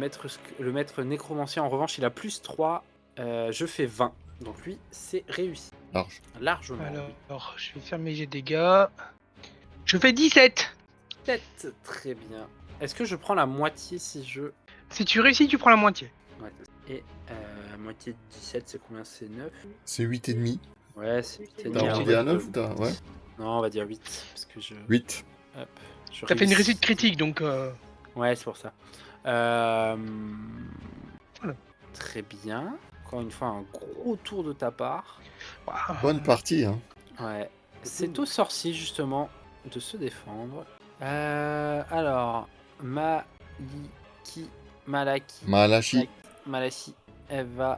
maître nécromancien, en revanche, il a plus 3. Je fais 20. Donc lui, c'est réussi. Large. Largement. Alors, je vais faire mes jets de dégâts. Je fais 17. 7, très bien. Est-ce que je prends la moitié si je... Si tu réussis, tu prends la moitié. Ouais. Et moitié de 17, c'est combien? C'est 9. C'est 8,5. Ouais, c'est T'as T'as tenir. arrondi à 9 ou t'as. Ouais. Non, on va dire 8. Parce que je. 8. Hop. Je T'as fait une réussis. réussite critique, donc... Ouais, c'est pour ça. Euh... Voilà. Très bien. Encore une fois, un gros tour de ta part. waouh. Bonne partie, hein. Ouais. C'est au sorcier, justement, de se défendre. Alors, Malaki. Malachi. Malachi, il va.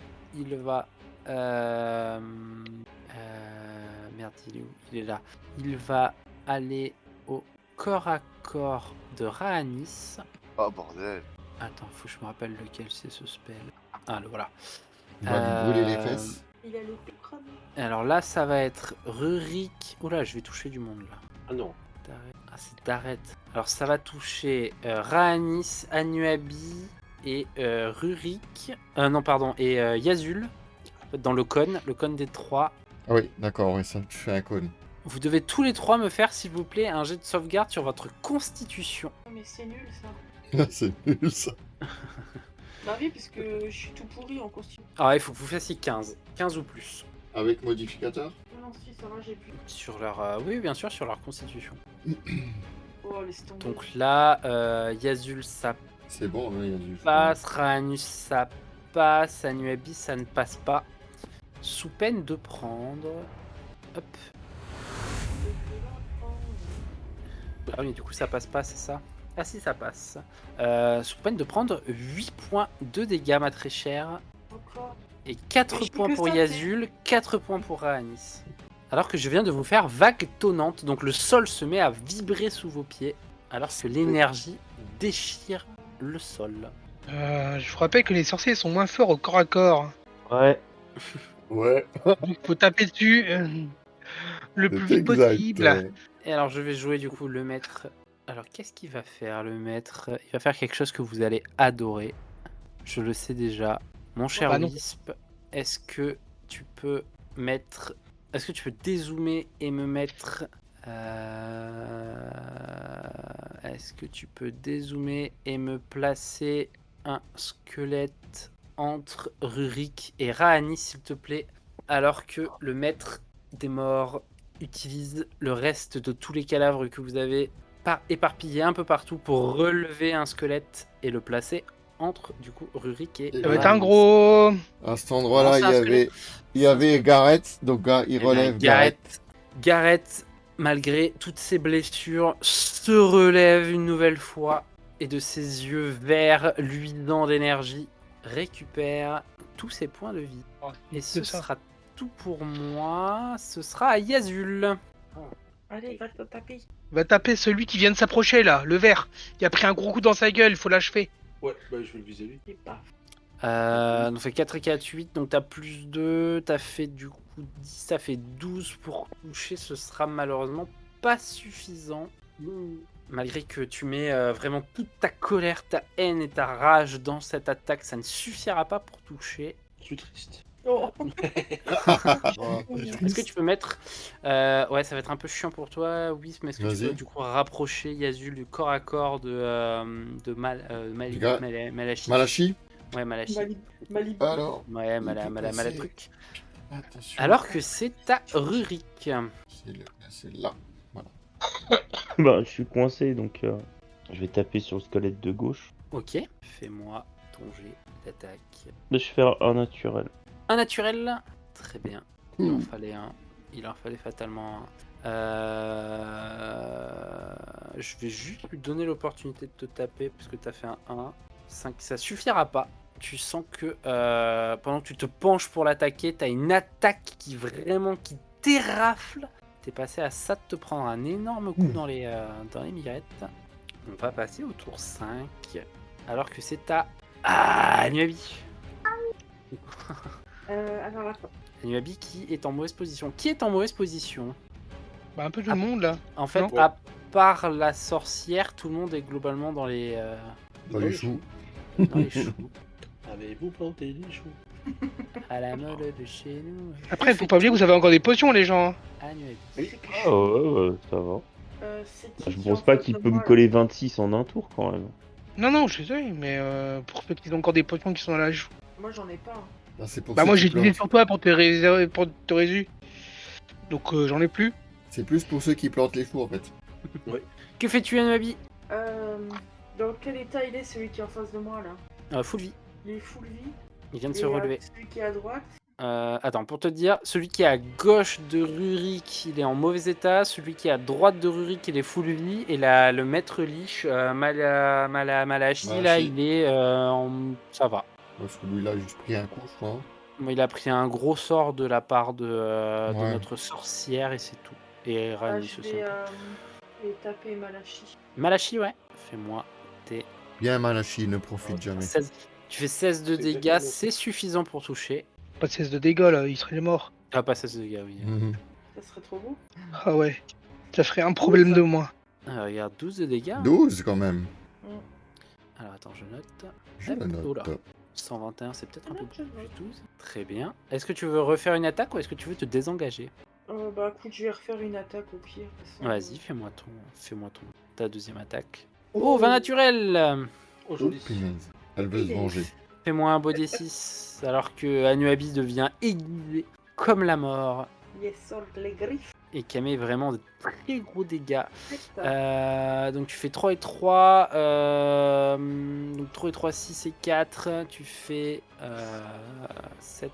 Merde, il est où? Il est là. Il va aller au corps à corps de Raanis. Oh bordel. Attends, faut que je me rappelle lequel c'est ce spell. Ah, le voilà. Il va lui brûler les fesses. Il a le crâne. Alors là, ça va être Rurik. Oula, je vais toucher du monde là. Ah non. Ah, c'est Daret. Alors ça va toucher Raanis, Anuabi et Rurik. Non, pardon, et Yazul. Dans le cône des 3. Ah oui, d'accord, oui, ça, tu fais un cône. Vous devez tous les 3 me faire, s'il vous plaît, un jet de sauvegarde sur votre constitution. Oh, mais c'est nul ça. C'est nul ça. Bah oui, parce que je suis tout pourri en costume. Alors il faut que vous fassiez 15. 15 ou plus. Avec modificateur? Non, si, ça va, j'ai plus. Sur leur... oui, bien sûr, sur leur constitution. Oh, laisse tomber. Donc là, Yazul, ça C'est bon, là, il y a du. passe. Raanis, ça passe. Anuabi, ça ne passe pas. Sous peine de prendre... Hop. Ah oui, du coup, ça passe pas, c'est ça? Ah si, ça passe. Sous peine de prendre 8 points de dégâts, ma très chère. Encore. Et 4 Mais je points peux pour que ça, Yazul, 4 points pour Raanis. Alors que je viens de vous faire vague tonnante, donc le sol se met à vibrer sous vos pieds, alors que l'énergie déchire le sol. Je vous rappelle que les sorciers sont moins forts au corps à corps. Ouais. Ouais. Il faut taper dessus le plus C'est vite exact, possible. ouais. Et alors je vais jouer du coup le maître. Alors qu'est-ce qu'il va faire le maître? Il va faire quelque chose que vous allez adorer. Je le sais déjà. Mon cher bah non. Wisp, est-ce que tu peux mettre... Est-ce que tu peux dézoomer et me mettre... Est-ce que tu peux dézoomer et me placer un squelette entre Rurik et Raanis, s'il te plaît, alors que le maître des morts utilise le reste de tous les cadavres que vous avez éparpillés un peu partout pour relever un squelette et le placer entre du coup Rurik et Ça va être un Raanis. gros. À cet endroit-là, Non, c'est un il y avait Gareth, donc il Eh bien, relève Gareth. Gareth, malgré toutes ses blessures, se relève une nouvelle fois et de ses yeux verts luisants d'énergie récupère tous ses points de vie. Et ce ça. sera tout pour moi. Ce sera à Yazul. Allez, va te taper. Va taper celui qui vient de s'approcher là, le vert. Il a pris un gros coup dans sa gueule, il faut l'achever. Ouais, bah je vais le viser lui. Et paf. Donc fait 4 et 4, 8. Donc t'as plus 2. T'as fait du coup 10. Ça fait 12 pour toucher. Ce sera malheureusement pas suffisant. Malgré que tu mets vraiment toute ta colère, ta haine et ta rage dans cette attaque, ça ne suffira pas pour toucher. Je suis triste. Oh. Est-ce que tu peux mettre... ouais, ça va être un peu chiant pour toi, oui, mais est-ce que tu Vas-y. peux du coup rapprocher Yazul du corps à corps de Malachi? Malachi? Ouais, Malachi. Malib. Alors. Ouais, peut Mala passer. truc. Attention. Alors que c'est à Rurik. C'est là. Bah, je suis coincé, donc je vais taper sur le squelette de gauche. Ok, fais-moi ton jet d'attaque. Là, je vais faire un naturel. Un naturel. Très bien. Il en Hmm. fallait un. Il en fallait fatalement un. Je vais juste lui donner l'opportunité de te taper parce que tu as fait un 1. 5, ça suffira pas. Tu sens que pendant que tu te penches pour l'attaquer, tu as une attaque qui t'érafle. T'es passé à ça de te prendre un énorme coup dans les mirettes. On va passer au tour 5. Alors que c'est à Nuabi. Alors, attends. Nuabi qui est en mauvaise position. Qui est en mauvaise position? Bah, un peu tout le monde là. En fait, Non. à part la sorcière, tout le monde est globalement dans les Dans les choux. dans les choux. Avez-vous planté des choux? À la mode de chez nous. Après, faut pas oublier que vous avez encore des potions, les gens. À Nuabi. Ah ouais, ça va. C'est Je qui pense en pas face qu'il de peut me moi, là coller 26 en un tour quand même. Non, non, je sais, mais pour ceux qui ont encore des potions qui sont dans la joue. Moi, j'en ai pas. Là, c'est pour Bah, ceux moi, qui j'ai utilisé plantent. sur toi pour te résu. Donc j'en ai plus. C'est plus pour ceux qui plantent les choux en fait. Que fais-tu, Anuabi? Dans quel état il est celui qui est en face de moi là? Full vie. Il est full vie. Il vient de Et se relever. celui qui est à droite. Attends, pour te dire, celui qui est à gauche de Rurik, il est en mauvais état. Celui qui est à droite de Rurik, il est full vie. Et le maître Lich, Malachi, là, Malachi. il est ça va. Parce que lui là, a juste pris un coup, je crois. Bon, il a pris un gros sort de la part de Ouais. notre sorcière et c'est tout. Et Rani, Je ce vais taper Malachi. Malachi, ouais. Fais-moi tes Bien Malachi, ne profite jamais. 16. Tu fais 16 de C'est dégâts, exactement ça. c'est suffisant pour toucher. Pas de 16 de dégâts là, il serait mort. Ah, pas 16 de dégâts, oui. Mhm. Ça serait trop beau. Ah ouais. Ça ferait un problème de moins. Regarde, 12 de dégâts. hein. 12 quand même. Alors attends, je note. Je Hop, le note. oula. 121, c'est peut-être un peu Je plus note. 12. Très bien. Est-ce que tu veux refaire une attaque ou est-ce que tu veux te désengager? Bah écoute, je vais refaire une attaque au pire. Vas-y, fais-moi ta deuxième attaque. Oh, 20 naturel. Oh, Oh, joli. punaise. Elle veut se venger. Fais-moi un beau D6 alors que Anuabi devient aiguisé comme la mort Yes, sort les griffes. et Kame vraiment de très gros dégâts. Putain. Donc tu fais 3 et 3. Donc 3 et 3, 6 et 4. Tu fais 7.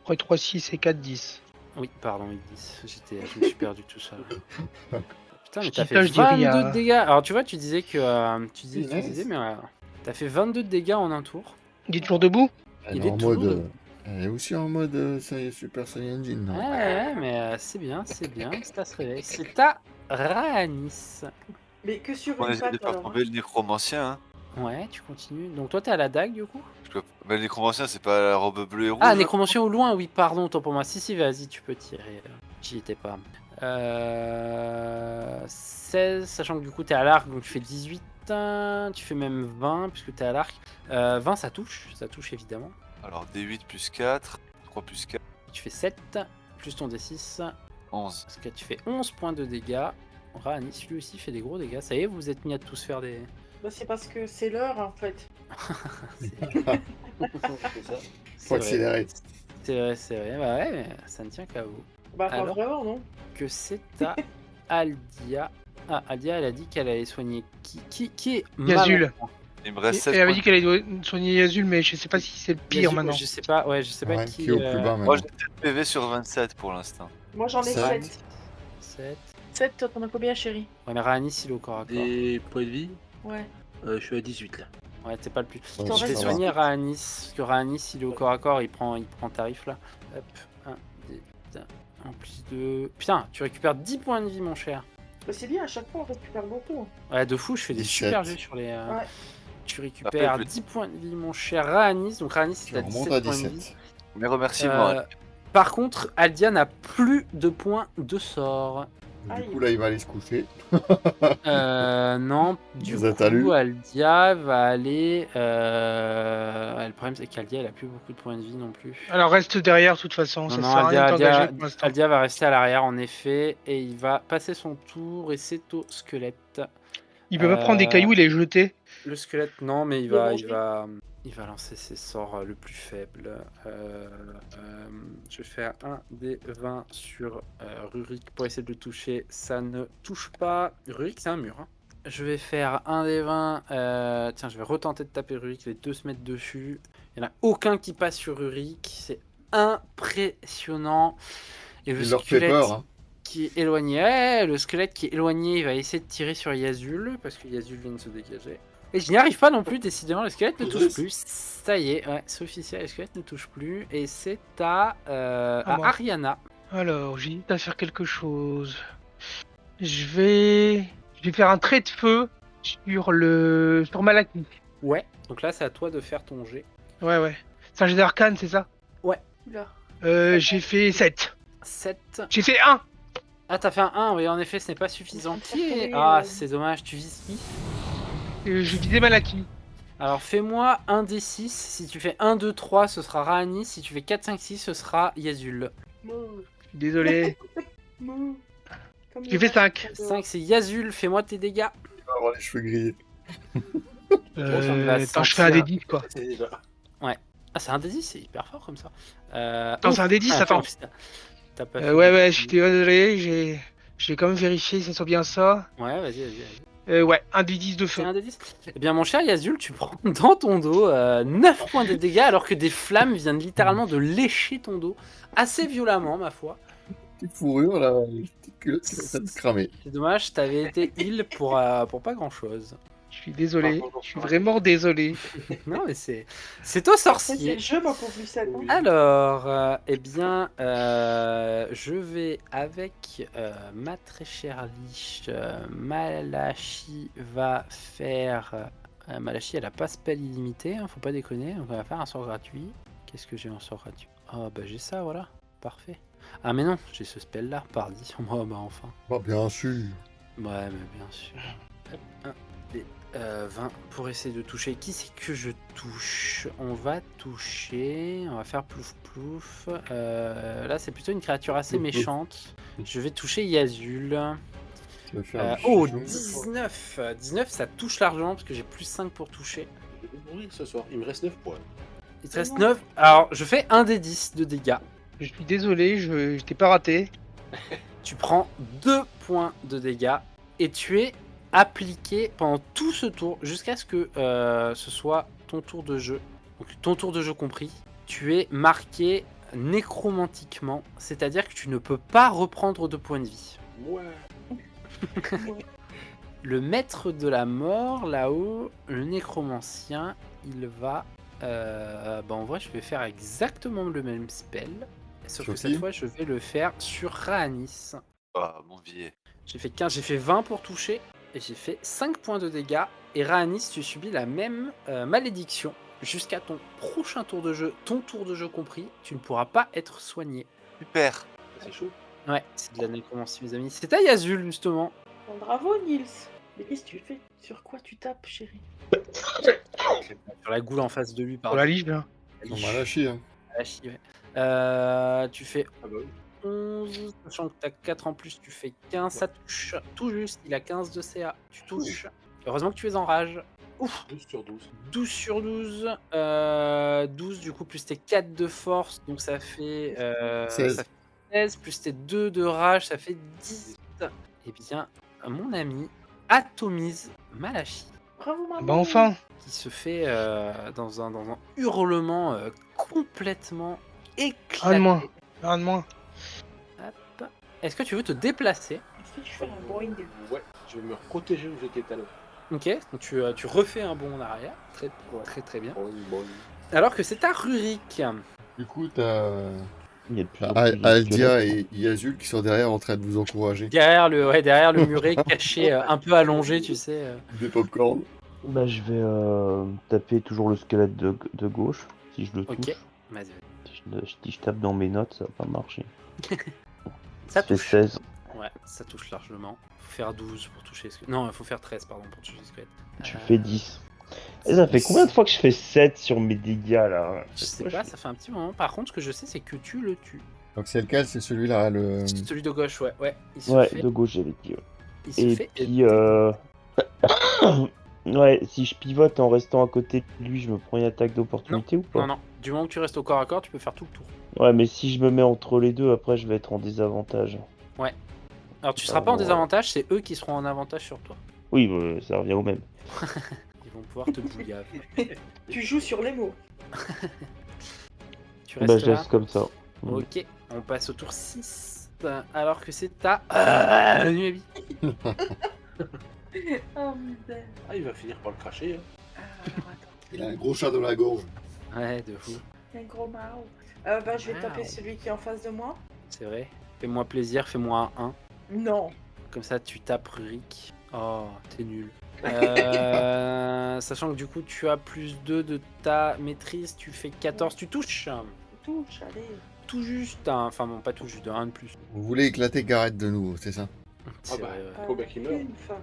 3 et 3, 6 et 4, 10. Oui, pardon, oui, 10. Je me suis perdu tout seul. Putain, mais Je t'as dis fait pas, je dis rien. 22 de dégâts. Alors tu vois, tu disais que. Tu Punaise. disais, mais t'as fait 22 de dégâts en un tour. Il est toujours debout? Elle Il est est en toujours mode. debout. Elle est aussi en mode Super Saiyajin. Ouais, Non ouais, mais c'est bien, c'est à se réveiller. C'est à Raanis. Mais que sur On une essaie de patte faire alors. tomber le nécromancien. Hein. Ouais, tu continues. Donc toi, t'es à la dague du coup? Parce que le nécromancien, c'est pas la robe bleue et rouge. Ah, là nécromancien au loin, oui, pardon, autant pour moi. Si, vas-y, tu peux tirer. J'y étais pas. 16, sachant que du coup, t'es à l'arc, donc tu fais 18. Tu fais même 20, puisque t'es à l'arc. 20, ça touche évidemment. Alors D8 plus 4, 3 plus 4, Tu fais 7, plus ton D6. 11. Parce que tu fais 11 points de dégâts. Raanis, lui aussi, fait des gros dégâts. Ça y est, vous vous êtes mis à tous faire des. Bah c'est parce que c'est l'heure en fait. C'est ça. Faut accélérer. C'est vrai, bah ouais, mais ça ne tient qu'à vous. Bah pas Alors vraiment non. Que c'est à Aldia. Ah, Aldia, elle a dit qu'elle allait soigner qui est Yazul. malade. Il me reste 7 Elle avait points. dit qu'elle allait soigner Yazul, mais je sais pas si c'est le pire Yazul, maintenant. Je sais pas, ouais, je sais pas Ouais, qui. qui est au plus bas Moi maintenant. j'ai 7 PV sur 27 pour l'instant. Moi j'en ai Ça. 7. 7. 7, toi t'en as combien chérie? Ouais, mais Raanis, il est au corps à corps. Des points de vie, Ouais. je suis à 18 là. Ouais, t'es pas le plus. Ouais, T'en Je vais restes ça va. soigner Raanis, parce que Raanis, il est au corps à corps, il prend tarif là. Hop, 1, 2, en plus de. Putain, tu récupères 10 points de vie, mon cher. Bah c'est bien, à chaque fois on récupère beaucoup. Ouais, de fou, je fais des 17. super jeux sur les. Ouais. Tu récupères Après, 10 points de vie, mon cher Raanis. Donc Raanis, Tu il a remontes 17 à points de vie. 17. Mes remerciements. Euh, Par contre, Aldia n'a plus de points de sort. Du Aïe. coup, là, il va aller se coucher. Non, du Vous êtes à lui. coup, Aldia va aller. Le problème, c'est qu'Aldia, elle a plus beaucoup de points de vie non plus. Alors reste derrière de toute façon, ça Non, sert à rien de t'engager pour l'instant. Aldia va rester à l'arrière en effet, et il va passer son tour, et c'est au squelette. Il peut pas prendre des cailloux et les jeter. Le squelette, non, mais il Le va lancer ses sorts le plus faible. Je vais faire un des 20 sur Rurik pour essayer de le toucher. Ça ne touche pas. Rurik, c'est un mur. Hein. Je vais faire un des 20. Tiens, je vais retenter de taper Rurik. Les deux se mettent dessus. Il n'y en a aucun qui passe sur Rurik. C'est impressionnant. Et le Il leur fait squelette peur. Hein. qui est éloigné. Ouais, le squelette qui est éloigné, il va essayer de tirer sur Yazul. Parce que Yazul vient de se dégager. Et je n'y arrive pas non plus, décidément, le squelette ne touche plus. Ça y est, ouais, c'est officiel, le squelette ne touche plus. Et c'est à moi. Ariana. Alors, j'hésite à faire quelque chose. Je vais faire un trait de feu sur Malaki. Ouais, donc là, c'est à toi de faire ton jet. Ouais. C'est un jet d'arcane, c'est ça? Là. J'ai fait 7. 7. J'ai fait 1. Ah, t'as fait un 1, oui, en effet, ce n'est pas suffisant. Qui est- Ah, c'est dommage, tu vises qui? Je visais Malaki. Alors, fais-moi un des 6. Si tu fais 1, 2, 3, ce sera Raanis. Si tu fais 4, 5, 6, ce sera Yazul. Désolé. Mou. Comme J'ai les fait vaches. 5. 5, c'est Yazul, fais-moi tes dégâts. Il va avoir les cheveux grillés. ça me va Attends, je fais un sentir. D10 quoi. C'est déjà. Ah, c'est un D10, c'est hyper fort comme ça. Attends, c'est un D10, attends. putain. T'as pas fait Ouais, de- je suis désolé, j'ai quand même vérifié, c'est bien ça. Ouais, vas-y. Ouais, un des 10 de C'est feu. un des 10. Eh bien, mon cher Yazul, tu prends dans ton dos 9 points de dégâts alors que des flammes viennent littéralement de lécher ton dos assez violemment, ma foi. Petite fourrure, là, petite culotte qui est en train de cramer. C'est dommage, t'avais été heal pour pas grand chose. Je suis désolé, je suis vraiment désolé. Non, mais c'est toi Ça, c'est sorcier. le jeu, ma pauvre Lucette. Hein. Oui. Alors, eh bien, je vais avec ma très chère Liche. Malachi va faire. Malachi, elle a pas spell illimité, hein, faut pas déconner. Donc, on va faire un sort gratuit. Qu'est-ce que j'ai en sort gratuit? Ah, bah j'ai ça, voilà. Parfait. Ah, mais non, j'ai ce spell là, pardi sur moi, bah enfin. Bah, bien sûr. Ouais, mais bien sûr. Hop, 1 des 20 pour essayer de toucher. Qui c'est que je touche? On va toucher. On va faire plouf plouf. Là, c'est plutôt une créature assez Plouf, plouf. méchante. Je vais toucher Yazul. Tu vas faire du Oh, chouchou. 19 19, ça touche l'argent parce que j'ai plus 5 pour toucher. Je vais mourir ce soir. Il me reste 9 points. Il te reste 9. Alors, je fais un des 10 de dégâts. Je suis désolé, je t'ai pas raté. Tu prends 2 points de dégâts et tu es appliqué pendant tout ce tour jusqu'à ce que ce soit ton tour de jeu. Donc ton tour de jeu compris, tu es marqué nécromantiquement, c'est-à-dire que tu ne peux pas reprendre de points de vie. Ouais. Le maître de la mort là-haut, le nécromancien, il va... en vrai, je vais faire exactement le même spell. Sauf Sur que cette qui fois, je vais le faire sur Raanis. Ah, mon vieil. J'ai fait 15, j'ai fait 20 pour toucher et j'ai fait 5 points de dégâts. Et Raanis, tu subis la même malédiction jusqu'à ton prochain tour de jeu, ton tour de jeu compris. Tu ne pourras pas être soigné. Super. C'est chaud. Ouais, c'est de la nécromancie, mes amis. C'est à Yazul, justement. Bon, bravo, Nils. Mais qu'est-ce que tu fais? Sur quoi tu tapes, chérie? Sur la goule en face de lui, Pour pardon. la lige, là. On m'a lâché, hein. Malachi, ouais. Tu fais Ah bah oui. 11, sachant que t'as 4 en plus, tu fais 15, ça touche. Tout juste, il a 15 de CA. Tu touches. Heureusement que tu es en rage. Ouf, 12 sur 12. 12 sur 12. 12 du coup, plus tes 4 de force, donc ça fait 16. ça fait 16, plus tes 2 de rage, ça fait 10. Eh bien, mon ami atomise Malachi, Bravo, maman. Bah enfin. qui se fait dans un hurlement complètement éclaté. Rien de moins. Rien de moins. Hop. Est-ce que tu veux te déplacer? Est-ce que tu fais un boing? Ouais. Je vais me protéger où j'étais tout à l'heure. Ok, donc tu refais un bond en arrière. Très bien. Bon. Alors que c'est à Rurik. Du coup, t'as Il y a de plus en plus de Aldia squelettes. et Yazul qui sont derrière en train de vous encourager. Derrière le muret caché, un peu allongé, tu sais. Des popcorn. Bah, je vais taper toujours le squelette de gauche, si je le touche. Ok, vas-y. Si je tape dans mes notes, ça va pas marcher. Ça fait touche. 16. Ouais, ça touche largement. Faut faire 12 pour toucher ce Non, il faut faire 13, pardon, pour toucher le squelette. Je fais 10. Et ça fait combien de fois que je fais 7 sur mes dégâts là? Je sais pas, ça fait un petit moment. Par contre, ce que je sais, c'est que tu le tues. Donc c'est lequel? C'est celui-là, le... Celui de gauche, ouais. Il se Ouais, fait. de gauche j'avais dit. Ouais. Il se Et fait. puis ouais, si je pivote en restant à côté de lui, je me prends une attaque d'opportunité ou pas? Non. Du moment que tu restes au corps à corps, tu peux faire tout le tour. Ouais, mais si je me mets entre les deux, après je vais être en désavantage. Alors, tu seras pas en désavantage, c'est eux qui seront en avantage sur toi. Oui, ça revient au même. Ils vont pouvoir te bouillave. Tu joues sur les mots. Tu Bah, restes je là. laisse comme ça. Ok, on passe au tour 6. Alors que c'est à Nuebi. Oh, misère. Ah, il va finir par le cracher. Hein. Alors, attends. Il a un gros chat dans la gorge. Ouais, de fou. Un gros mao. Je vais taper celui qui est en face de moi. C'est vrai. Fais-moi plaisir, fais-moi un 1. Non. Comme ça, tu tapes Rurik. Oh, t'es nul. Sachant que du coup, tu as plus 2 de ta maîtrise, tu fais 14. Tu touches. Touche, allez. Tout juste. Enfin, bon, pas tout juste, un de plus. Vous voulez éclater Gareth de nouveau, c'est ça? C'est bah, vrai, ouais. Faut bien qu'il meure. Une fois.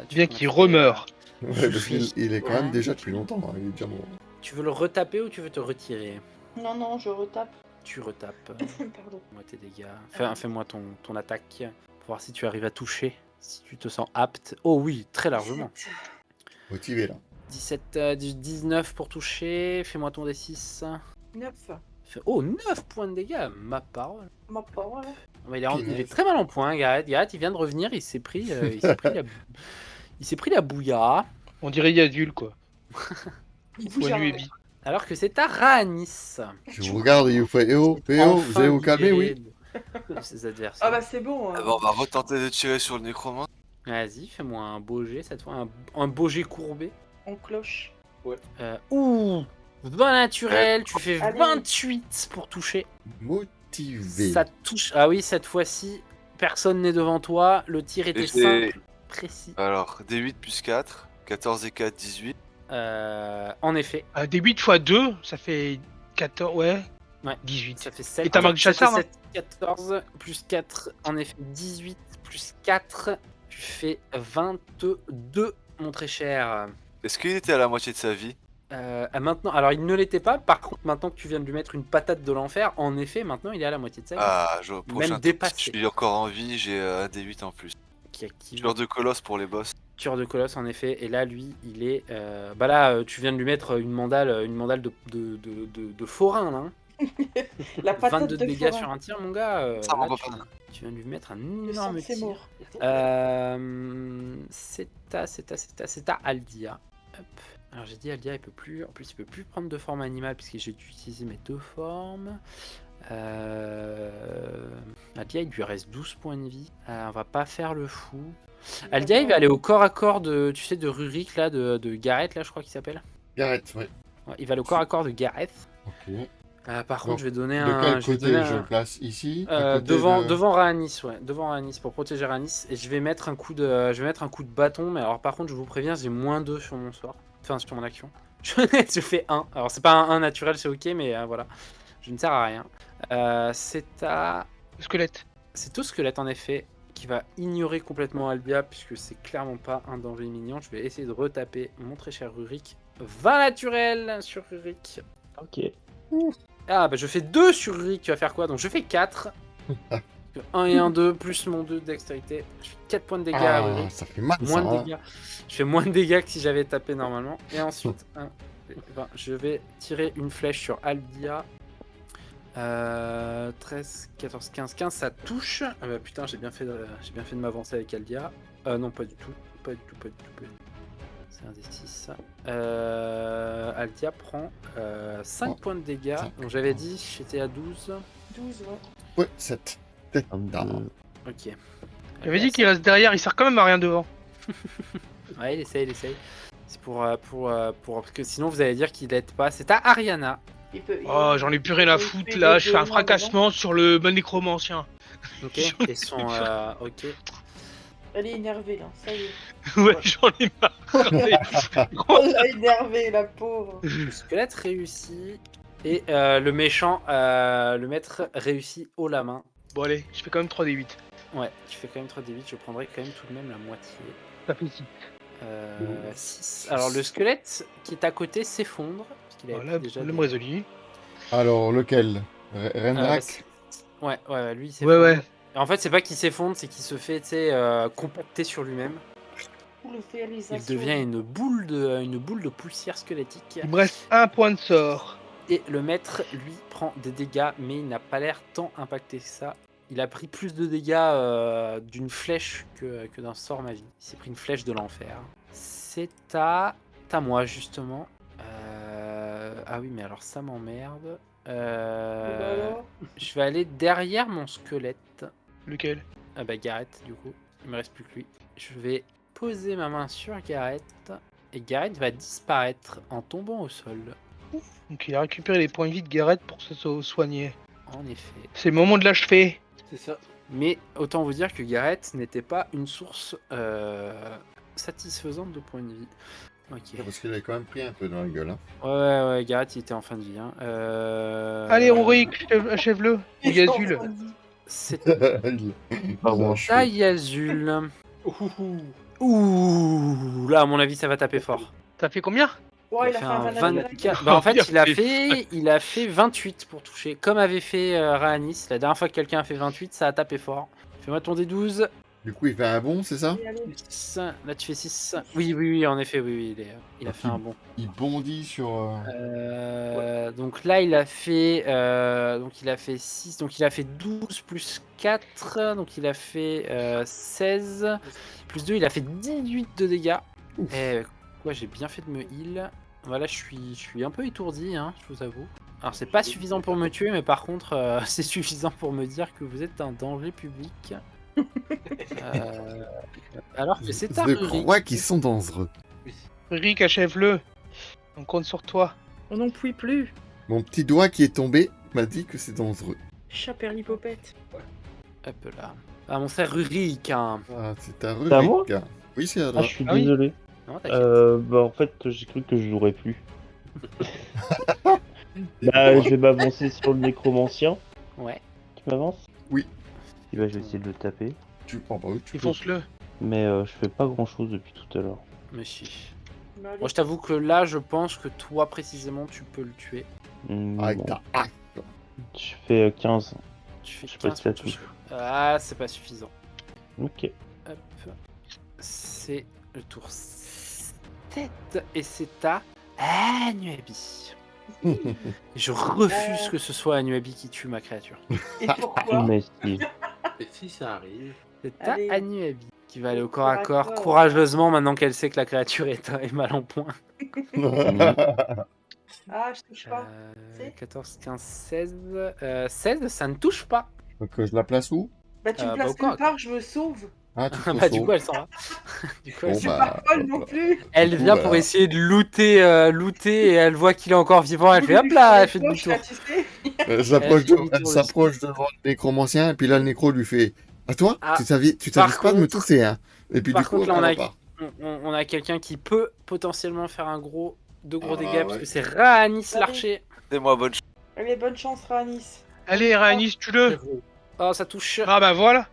Tu Bien peux qu'il me faire- remeure. Ouais, parce qu'il est quand même déjà depuis longtemps, hein, il est déjà mort. Tu veux le retaper ou tu veux te retirer? Non, je retape. Tu retapes. Pardon. Moi tes dégâts. Fais-moi ton attaque pour voir si tu arrives à toucher. Si tu te sens apte. Oh oui, très largement. Motivé là. 19 pour toucher. Fais-moi ton D6. 9. Il fait, oh, 9 points de dégâts, ma parole. Ma parole. Il est très mal en point, Gareth. Gareth, il vient de revenir, il s'est pris, il s'est pris la bouilla. On dirait Yazul, quoi. Il bouge Point à nu et rien. bi. Alors que c'est à Raanis. Je vous regarde et il vous fait eh oh, vous Enfin allez vous calmer, libéré oui. de ses adversaires. Ah bah c'est bon. Ah bah, on va retenter de tirer sur le nécromant. Vas-y, fais-moi un beau jet cette fois, un beau jet courbé. On cloche. Ouh 20 naturel, tu fais Allez. 28 pour toucher. Motivé. Ça touche. Ah oui, cette fois-ci, personne n'est devant toi. Le tir était Et j'ai- simple, précis. Alors, D8 plus 4, 14 et 4, 18. En effet, Des 8 x 2, ça fait 14, ouais. Ouais. 18. ça fait 7. Et ta marque de chasseur, non 14 plus 4, en effet 18 plus 4, tu fais 22, mon très cher. Est-ce qu'il était à la moitié de sa vie? Maintenant, alors il ne l'était pas, par contre, maintenant que tu viens de lui mettre une patate de l'enfer, en effet, maintenant il est à la moitié de sa vie. Ah, au prochain tour, dépassé. si je suis encore en vie, j'ai un D8 en plus. Qui active. Tueur de colosse pour les boss. Tueur de colosse, en effet, et là, lui, il est. Bah là, tu viens de lui mettre une mandale de forain, là. Hein. La patate 22 de dégâts forain. sur un tir, mon gars. Ça m'en là, va pas. tu viens de lui mettre un Le énorme sang, c'est tir. mort. C'est à Aldia. Hop. Alors j'ai dit Aldia, il peut plus. En plus, il peut plus prendre de forme animale puisque j'ai dû utiliser mes 2 formes. Aldia, il lui reste 12 points de vie. On va pas faire le fou. Aldia, il va aller au corps à corps de, tu sais, de Rurik, là, de Gareth, là, je crois qu'il s'appelle. Gareth, ouais. Ouais, il va aller au corps à corps de Gareth. Ok. Par contre, Donc, je vais donner De un. quel je vais côté donner je un- le place ici à côté devant de- devant Raanis, ouais, devant Raanis pour protéger Raanis, et je vais mettre un coup de bâton, mais alors par contre je vous préviens, j'ai -2 sur mon sort, enfin sur mon action. Je fais 1. Alors c'est pas un 1 naturel, c'est ok, mais voilà, je ne sers à rien. C'est Squelette. au squelette en effet qui va ignorer complètement Albia puisque c'est clairement pas un danger imminent. Je vais essayer de retaper mon très cher Rurik. 20 naturel sur Rurik. Ok. Ah bah je fais 2 sur Rurik, tu vas faire quoi? Donc je fais 4. 1 et 1, 2, plus mon 2 de dextérité. Je fais 4 points de dégâts à Ah, Rurik. ça fait mal, Moins ça. de hein. dégâts. Je fais moins de dégâts que si j'avais tapé normalement. Et ensuite, je vais tirer une flèche sur Aldia. 13, 14, 15, ça touche. Ah bah putain, j'ai bien fait de m'avancer avec Aldia. Non, pas du tout. Pas du tout. C'est un des 6. Aldia prend 5 Oh, points de dégâts. 5. Donc j'avais dit, j'étais à 12. 12, ouais. Ouais, 7. Ok. J'avais dit qu'il reste derrière, il sert quand même à rien devant. Ouais, il essaye. C'est parce que sinon vous allez dire qu'il aide pas. C'est à Ariana. Oh, j'en ai plus rien à foutre là, je fais un fracassement sur le nécromancien. Ok. Et son. Ok. Elle est énervée là, ça y est. Ouais, j'en ai marre. Oh, elle a énervé, la pauvre. Le squelette réussit. Et le méchant, le maître réussit haut la main. Bon allez, je fais quand même 3d8. Ouais, tu fais quand même 3d8, je prendrai quand même tout de même la moitié. Ça fait 6. 6. Alors le squelette qui est à côté s'effondre. Parce qu'il avait Voilà, pris déjà problème des- résolu. Alors, lequel Rendrak Ouais, lui il Ouais, s'effondre. ouais. En fait, c'est pas qu'il s'effondre, c'est qu'il se fait, tu sais, compacter sur lui-même. Pulvérisation. Il devient une boule de poussière squelettique. Il me reste un point de sort. Et le maître, lui, prend des dégâts, mais il n'a pas l'air tant impacté que ça. Il a pris plus de dégâts d'une flèche que d'un sort magie. Il s'est pris une flèche de l'enfer. C'est à moi, justement. Ah oui, mais alors ça m'emmerde. Je vais aller derrière mon squelette. Lequel? Ah bah Gareth, du coup. Il me reste plus que lui. Je vais poser ma main sur Gareth. Et Gareth va disparaître en tombant au sol. Donc il a récupéré les points de vie de Gareth pour se soigner. En effet. C'est le moment de l'achever. C'est ça. Mais autant vous dire que Gareth n'était pas une source satisfaisante de points de vie. Ok. Parce qu'il avait quand même pris un peu dans la gueule. Hein. Ouais, Gareth il était en fin de vie. Hein. Allez, Henrik, achève-le. Yazul. C'est Pardon. ça, Yazul. Ouh, là à mon avis ça va taper fort. T'as fait combien? Ouais, il a fait fait un un 24. 24. Bah en fait Il il a fait 28 pour toucher. Comme avait fait Raanis. La dernière fois que quelqu'un a fait 28, ça a tapé fort. Fais-moi ton D12. Du coup, il fait un bond, c'est ça? Et allez. 6. Là, tu fais 6. Oui, en effet, oui, il a Ok. fait un bond. Il bondit sur... Donc là, il a fait 6. Donc il a fait 12 plus 4. Donc il a fait 16. Plus 2, il a fait 18 de dégâts. Ouf. Et quoi, j'ai bien fait de me heal. Voilà, je suis un peu étourdi, hein, je vous avoue. Alors c'est pas suffisant pour me tuer, mais par contre, c'est suffisant pour me dire que vous êtes un danger public. Alors que c'est un Je Rurik. crois qu'ils sont dangereux. Rick, achève-le. On compte sur toi. On n'en pouvait plus. Mon petit doigt qui est tombé m'a dit que c'est dangereux. Chaperlipopette. Hop là. Ah, mon frère Rurik, hein. Ah, c'est un C'est à moi Rurik. Oui, c'est à Ah, toi. je suis Ah oui. désolé. Non, t'inquiète. Bah, en fait, j'ai cru que je jouerais plus. Bah, je vais m'avancer sur le nécromancien. Ouais. Tu m'avances? Oui. Et bah, je vais essayer de le taper. Tu prends pas où tu peux. Défonce-le. Mais je fais pas grand chose depuis tout à l'heure. Mais si. Bah, allez. Moi, je t'avoue que là, je pense que toi, précisément, tu peux le tuer. Avec Bon, ta hache. je fais 15. Tu fais Je sais pas 15 si ça pour toucher. touche. Ah, c'est pas suffisant. Ok. Hop. C'est le tour 7. Et c'est à Anuabi. Je refuse que ce soit Anuabi qui tue ma créature. Et pourquoi Mais si. Et si ça arrive, C'est à Allez. Anuabi qui va aller au corps à corps courageusement maintenant qu'elle sait que la créature est mal en point. Ah, je touche pas. 14, 15, 16. 16, ça ne touche pas. Donc je la place où? Bah, tu me bah, places au corps à nulle part, je me sauve. Ah, tu te Bah, du sauves. coup, elle s'en va. Du coup, elle Bon, s'en Je va. suis pas folle non plus. Elle du coup, vient pour voilà. essayer de looter et elle voit qu'il est encore vivant. Elle fait hop là, elle fait demi-tour. Tu sais. Elle demi-tour s'approche devant le nécromancien, et puis là, le nécro lui fait « À toi, Ah, tu t'avises par pas de me contre- tousser, hein ?» Et puis par du coup, contre, là, elle repart. on a quelqu'un qui peut potentiellement faire de gros Ah, dégâts parce ouais. que c'est Raanis Allez. l'archer. C'est moi, bonne chance. Allez, bonne chance, Ranis. Allez, Rhaenys, tue-le. Oh, ça touche. Ah bah voilà.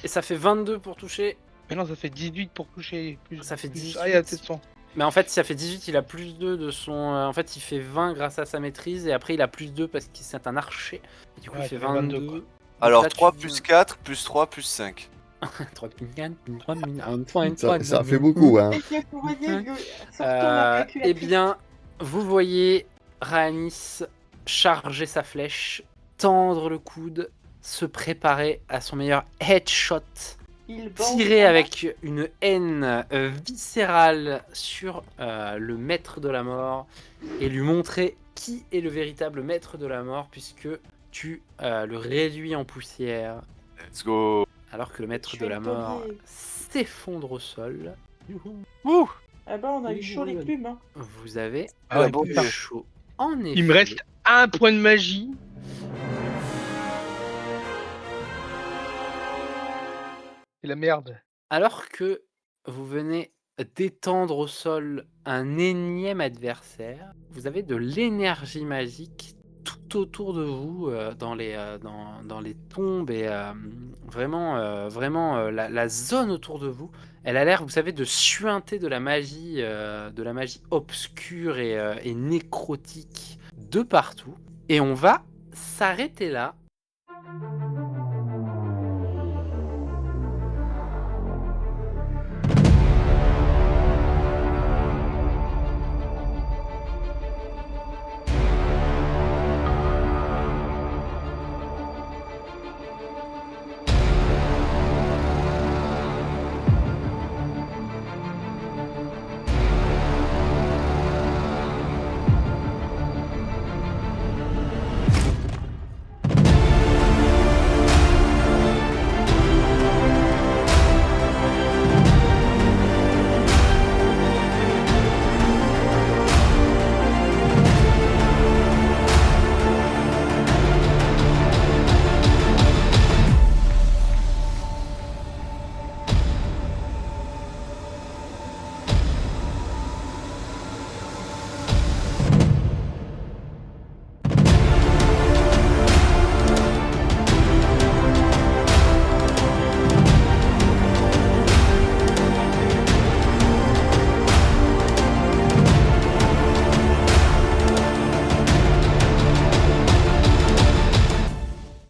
Et ça fait 22 pour toucher. Mais non, ça fait 18 pour toucher. Plus, Ça fait plus- 18. Ah, il y a peut-être 100. Mais en fait, si ça fait 18, il a plus 2 de son. En fait, il fait 20 grâce à sa maîtrise. Et après, il a plus 2 parce que c'est un archer. Et du coup, Ouais, il fait ça fait 22, 22. quoi. Donc Alors là, 3 tu- plus 4 plus 3 plus 5. 3 Ça fait beaucoup, hein. Et que vous voyez que sortons la calculatrice. Eh bien, vous voyez Rhaenys charger sa flèche, tendre le coude, se préparer à son meilleur headshot, Il bande. tirer avec une haine viscérale sur le maître de la mort et lui montrer qui est le véritable maître de la mort puisque tu le réduis en poussière Let's go. alors que le maître Je de suis la mort étonnée. s'effondre au sol. Wouh. Ah bah, on a eu chaud les plumes. Hein. Vous avez Ah ouais, bon, eu putain. chaud. En effet. Il me reste un point de magie. C'est la merde. Alors que vous venez d'étendre au sol un énième adversaire, vous avez de l'énergie magique tout autour de vous, dans les tombes et vraiment, la zone autour de vous, elle a l'air, vous savez, de suinter de la magie obscure et nécrotique de partout. Et on va s'arrêter là